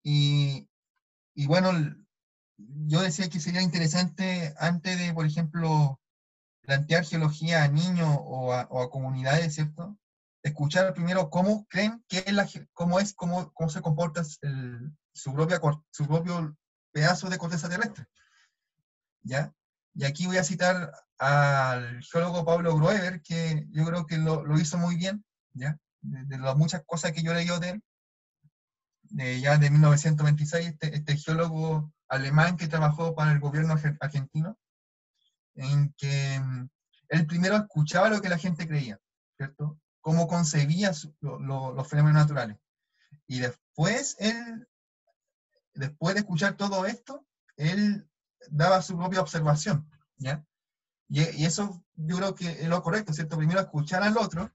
Y bueno, yo decía que sería interesante, antes de, por ejemplo, plantear geología a niños o a comunidades, ¿cierto? Escuchar primero cómo creen que es cómo se comporta su propio pedazo de corteza terrestre, ¿ya? Y aquí voy a citar al geólogo Pablo Groeber, que yo creo que lo hizo muy bien, ¿ya? De las muchas cosas que yo leí de él, ya de 1926, este geólogo alemán que trabajó para el gobierno argentino, en que él primero escuchaba lo que la gente creía, ¿cierto? Cómo concebía los fenómenos naturales. Y después después de escuchar todo esto, él daba su propia observación, ¿ya? Y eso yo creo que es lo correcto, ¿cierto? Primero escuchar al otro,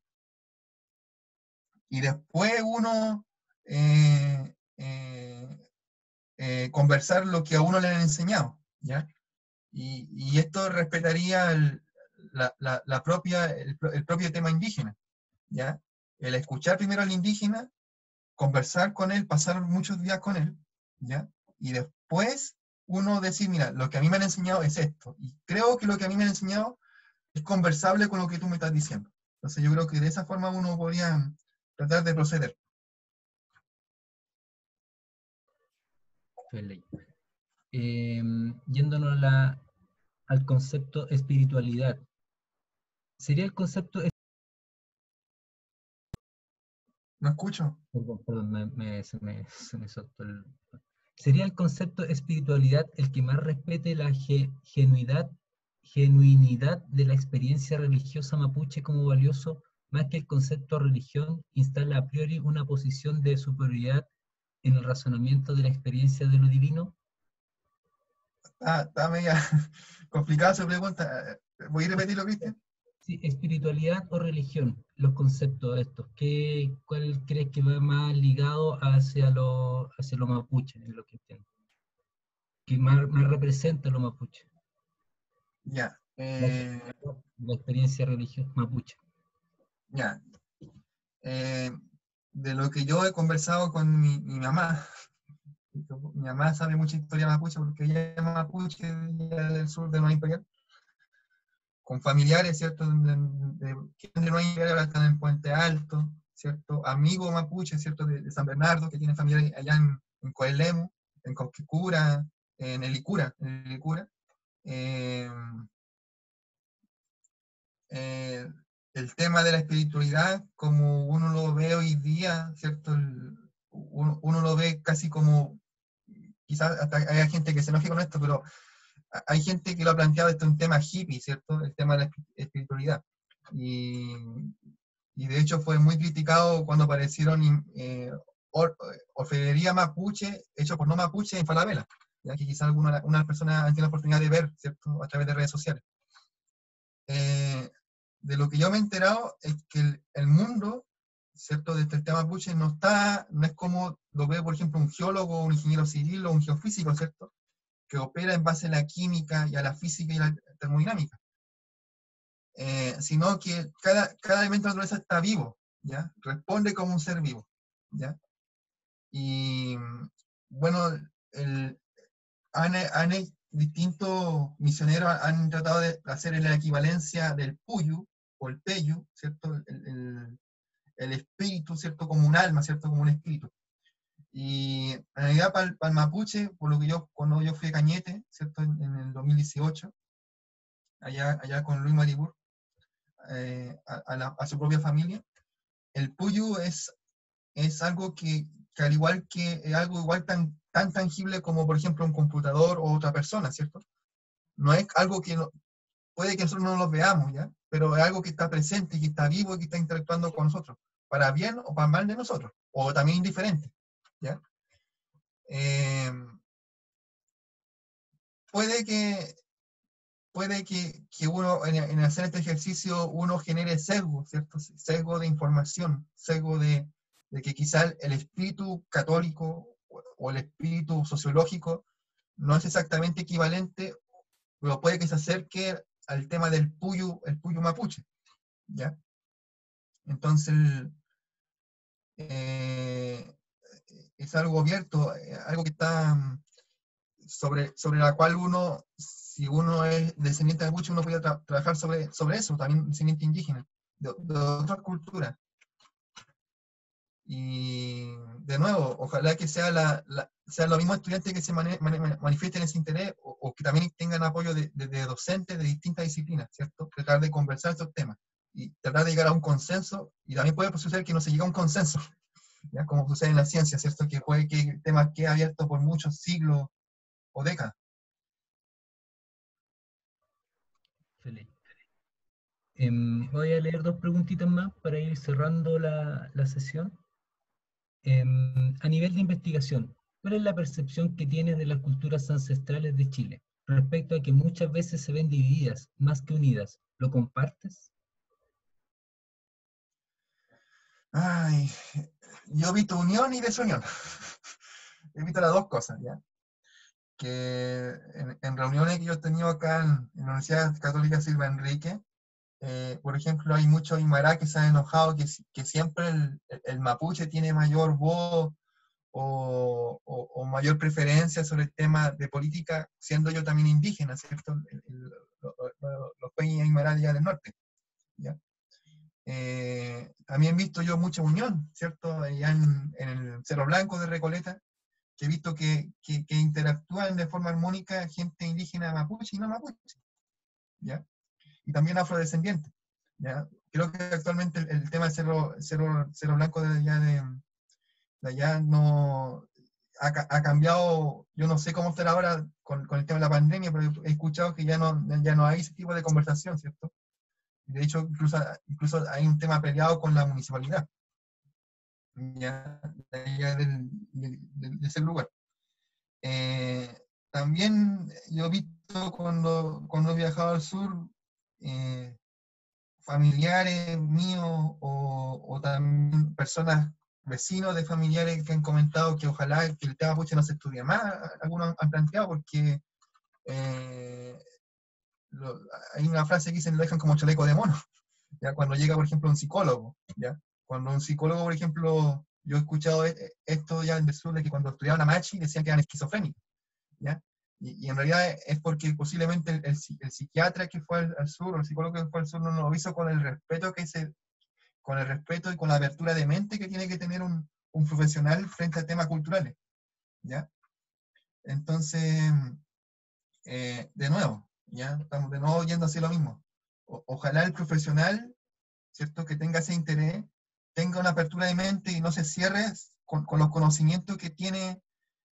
y después uno conversar lo que a uno le han enseñado, ¿ya? Y esto respetaría el propio tema indígena, ¿ya? el escuchar primero al indígena, conversar con él, pasar muchos días con él, ¿ya? Y después uno decir, mira, lo que a mí me han enseñado es esto, y creo que lo que a mí me han enseñado es conversable con lo que tú me estás diciendo. Entonces yo creo que de esa forma uno podría tratar de proceder. Yéndonos al concepto espiritualidad. ¿Sería el concepto... No escucho. Perdón, se me soltó el... ¿Sería el concepto espiritualidad el que más respete la genuinidad de la experiencia religiosa mapuche como valioso, más que el concepto religión instala a priori una posición de superioridad en el razonamiento de la experiencia de lo divino? Está media complicada su pregunta. ¿Voy a repetirlo, Cristian? Sí, espiritualidad o religión, los conceptos estos. ¿Cuál crees que va más ligado hacia lo mapuche, en lo que entiendo? ¿Qué más representa lo mapuche? Ya. La experiencia religiosa mapuche. Ya. De lo que yo he conversado con mi mamá, mi mamá sabe mucha historia mapuche porque ella es mapuche del sur de Nueva Imperial, con familiares, ¿cierto? Que de Nueva Imperial ahora están en Puente Alto, ¿cierto? Amigo mapuche, ¿cierto? De San Bernardo, que tiene familia allá en Coelemu, en Cosquecura, en Elicura. Eh, eh, el tema de la espiritualidad, como uno lo ve hoy día, ¿cierto? Uno lo ve casi como, quizás hasta hay gente que se enoje con esto, pero hay gente que lo ha planteado desde un tema hippie, ¿cierto? El tema de la espiritualidad. Y, y de hecho fue muy criticado cuando aparecieron orfebrería mapuche, hecho por no mapuche en Falabella, ya que quizás algunas personas han tenido la oportunidad de ver, ¿cierto? A través de redes sociales. De lo que yo me he enterado es que el mundo, ¿cierto? Desde el tema mapuche no es como lo ve, por ejemplo, un geólogo, un ingeniero civil o un geofísico, ¿cierto? Que opera en base a la química y a la física y la termodinámica. Sino que cada elemento de la naturaleza está vivo, ¿ya? Responde como un ser vivo, ¿ya? Y bueno, distintos misioneros han tratado de hacer la equivalencia del puyu o el peyu, ¿cierto? El espíritu, ¿cierto? Como un alma, ¿cierto? Como un espíritu. Y en realidad para el mapuche, por lo que cuando yo fui a Cañete, ¿cierto? En el 2018, allá con Luis Maribur, a su propia familia, el puyu es algo que al igual que es algo igual tan tangible como por ejemplo un computador o otra persona, ¿cierto? No es algo que puede que nosotros no lo veamos, ¿ya? Pero es algo que está presente, que está vivo y que está interactuando con nosotros, para bien o para mal de nosotros, o también indiferente, ¿ya? Puede que uno en hacer este ejercicio uno genere sesgo, ¿cierto? Sesgo de información, sesgo de que quizás el espíritu católico o el espíritu sociológico no es exactamente equivalente, pero puede que se acerque al tema del el puyu mapuche, ¿ya? Entonces, eh, es algo abierto, algo que está sobre la cual uno, si uno es descendiente de mapuche, uno puede trabajar sobre eso, también descendiente indígena, de otras culturas. Y de nuevo, ojalá que sean los mismos estudiantes que se manifiesten ese interés o que también tengan apoyo de docentes de distintas disciplinas, ¿cierto? Tratar de conversar estos temas y tratar de llegar a un consenso, y también puede suceder que no se llegue a un consenso, ¿ya? Como sucede en la ciencia, ¿cierto? Que puede que el tema quede abierto por muchos siglos o décadas. Voy a leer dos preguntitas más para ir cerrando la sesión. A nivel de investigación, ¿cuál es la percepción que tienes de las culturas ancestrales de Chile respecto a que muchas veces se ven divididas más que unidas? ¿Lo compartes? Ay, yo he visto unión y desunión. He visto las dos cosas, ¿ya? Que en reuniones que yo he tenido acá en la Universidad Católica Silva Enrique, Por ejemplo, hay muchos aymara que se han enojado que siempre el mapuche tiene mayor voz o mayor preferencia sobre el tema de política, siendo yo también indígena, ¿cierto? Los peñas aymara allá del norte, ¿ya? También he visto yo mucha unión, ¿cierto? Allá en el Cerro Blanco de Recoleta, que he visto que interactúan de forma armónica gente indígena mapuche y no mapuche, ¿ya? Y también afrodescendientes, ¿ya? Creo que actualmente el tema del Cerro Blanco de allá no ha cambiado. Yo no sé cómo estará ahora con el tema de la pandemia, pero he escuchado que ya no hay ese tipo de conversación, ¿cierto? De hecho, incluso hay un tema peleado con la municipalidad, ya, de allá de ese lugar. También yo he visto cuando he viajado al sur, familiares míos o también personas, vecinos de familiares que han comentado que ojalá que el tema mapuche no se estudie más. Algunos han planteado porque eh, lo, hay una frase que dicen lo dejan como chaleco de mono, ¿ya? Cuando llega, por ejemplo, un psicólogo, ¿ya? Cuando un psicólogo, por ejemplo, yo he escuchado esto ya en el sur, de que cuando estudiaban a Machi decían que eran esquizofrénicos, ¿ya? Y en realidad es porque posiblemente el psiquiatra que fue al sur, o el psicólogo que fue al sur, no lo hizo con el respeto con el respeto y con la apertura de mente que tiene que tener un profesional frente a temas culturales, ¿ya? Entonces, de nuevo, ¿ya? Estamos de nuevo yendo hacia lo mismo. Ojalá el profesional, ¿cierto?, que tenga ese interés, tenga una apertura de mente y no se cierre con los conocimientos que tiene,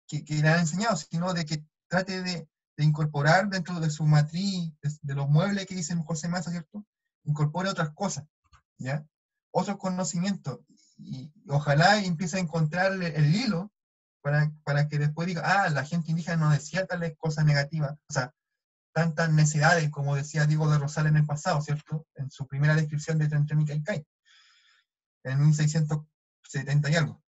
que le han enseñado, sino de que trate de incorporar dentro de su matriz, de los muebles que dice José Massa, ¿cierto? Incorpore otras cosas, ¿ya? Otros conocimientos. Y ojalá empiece a encontrar el hilo para que después diga, la gente indígena no decía tales cosas negativas, o sea, tantas necedades, como decía Diego de Rosal en el pasado, ¿cierto? En su primera descripción de Tren y Caicay, en 1670 y algo,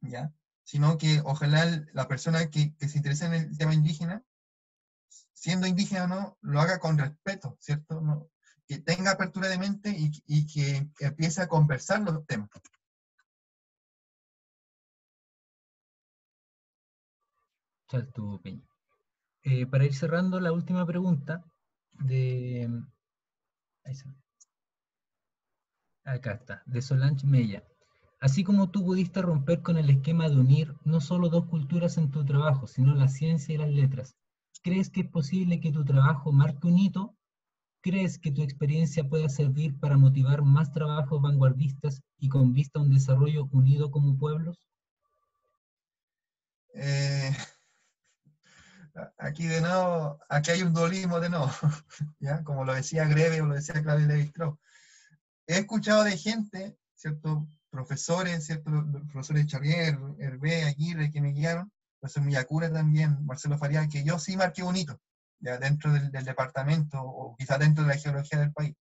¿ya? Sino que ojalá la persona que se interese en el tema indígena, siendo indígena o no, lo haga con respeto, ¿cierto? No, que tenga apertura de mente y que empiece a conversar los temas. Chaltu Peña. Para ir cerrando, la última pregunta de... Acá está, de Solange Mella. Así como tú pudiste romper con el esquema de unir no solo dos culturas en tu trabajo, sino la ciencia y las letras, ¿crees que es posible que tu trabajo marque un hito? ¿Crees que tu experiencia pueda servir para motivar más trabajos vanguardistas y con vista a un desarrollo unido como pueblos? Aquí de nuevo, aquí hay un dualismo de nuevo, ¿ya? Como lo decía Greve o lo decía Claudio Levi-Strauss. He escuchado de gente, ¿cierto? Profesores, ¿cierto? Los profesores Xavier, Hervé, Aguirre, que me guiaron, profesor Miyakura también, Marcelo Faría, que yo sí marqué un hito, ya dentro del departamento o quizás dentro de la geología del país.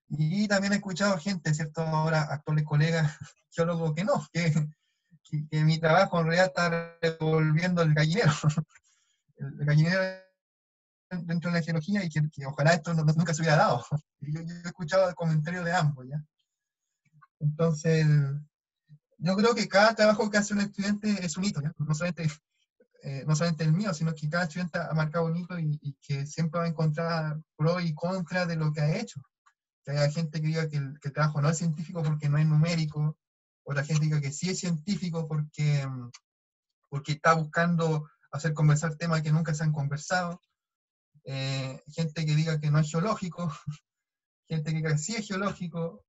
Y también he escuchado gente, ¿cierto? Ahora actuales colegas geólogos que no, que mi trabajo en realidad está revolviendo el gallinero, el gallinero dentro de la geología y que ojalá esto nunca se hubiera dado. Yo he escuchado el comentario de ambos, ¿ya? Entonces, yo creo que cada trabajo que hace un estudiante es un hito, ¿ya? No solamente el mío, sino que cada estudiante ha marcado un hito y que siempre va a encontrar pro y contra de lo que ha hecho. Que haya gente que diga que el trabajo no es científico porque no es numérico, otra gente diga que sí es científico porque está buscando hacer conversar temas que nunca se han conversado, gente que diga que no es geológico, gente que diga que sí es geológico.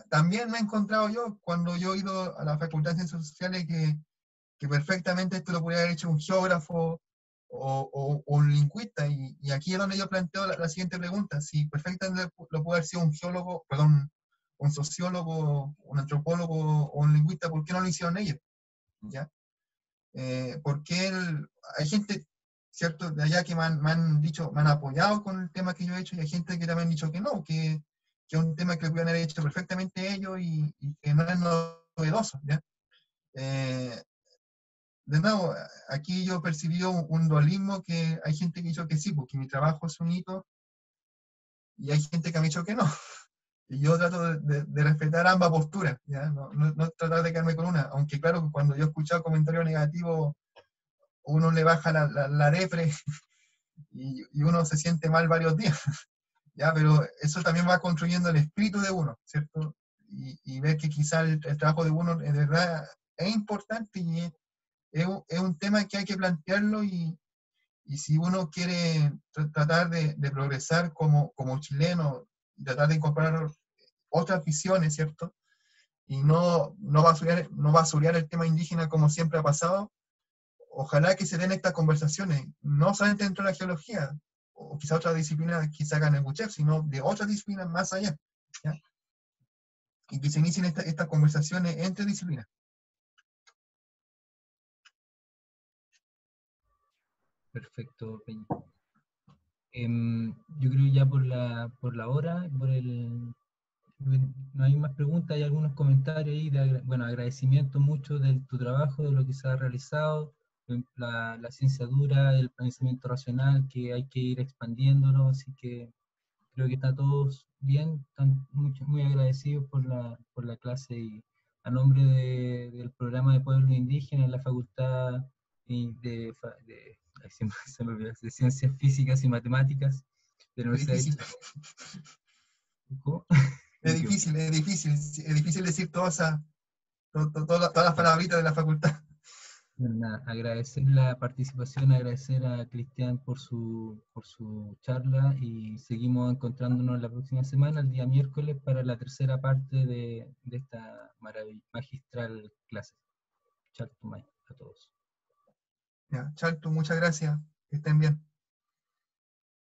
También me he encontrado yo, cuando yo he ido a la Facultad de Ciencias Sociales, que perfectamente esto lo podría haber hecho un geógrafo o un lingüista, y aquí es donde yo planteo la siguiente pregunta: si perfectamente lo puede haber sido un geólogo, perdón, un sociólogo, un antropólogo o un lingüista, ¿por qué no lo hicieron ellos? ¿Ya? Porque hay gente, ¿cierto?, de allá que me han dicho, me han apoyado con el tema que yo he hecho, y hay gente que también han dicho que no, que es un tema que pudieran haber hecho perfectamente ellos y que no es novedoso, ¿ya? De nuevo, aquí yo percibí un dualismo, que hay gente que dice que sí, porque mi trabajo es un hito, y hay gente que me ha dicho que no. Y yo trato de respetar ambas posturas, ¿ya? No tratar de quedarme con una, aunque claro, cuando yo he escuchado comentarios negativos, uno le baja la depre y uno se siente mal varios días, ¿ya? Pero eso también va construyendo el espíritu de uno, ¿cierto? Y ver que quizá el trabajo de uno de verdad es importante y es un tema que hay que plantearlo y si uno quiere tratar de progresar como chileno, tratar de incorporar otras visiones, ¿cierto? Y no basurear el tema indígena como siempre ha pasado, ojalá que se den estas conversaciones, no solamente dentro de la geología, o quizá otras disciplinas que se hagan en UCHEF, sino de otras disciplinas más allá, ¿ya? Y que se inicien estas conversaciones entre disciplinas. Perfecto, Peña. Yo creo ya por la hora, no hay más preguntas, hay algunos comentarios ahí, bueno, agradecimiento mucho de tu trabajo, de lo que se ha realizado, la ciencia dura, el pensamiento racional, que hay que ir expandiéndolo, así que creo que está todos bien, están muy agradecidos por la clase y a nombre del programa de Pueblos Indígenas en la Facultad ay, se me olvidó, de Ciencias Físicas y Matemáticas de la Es Universidad de difícil, Chile. ¿Cómo? es difícil decir todas las palabritas de la facultad. Nada, agradecer la participación, agradecer a Cristian por su charla y seguimos encontrándonos la próxima semana, el día miércoles, para la tercera parte de esta magistral clase. Chao, a todos. Ya, Charto, muchas gracias, que estén bien.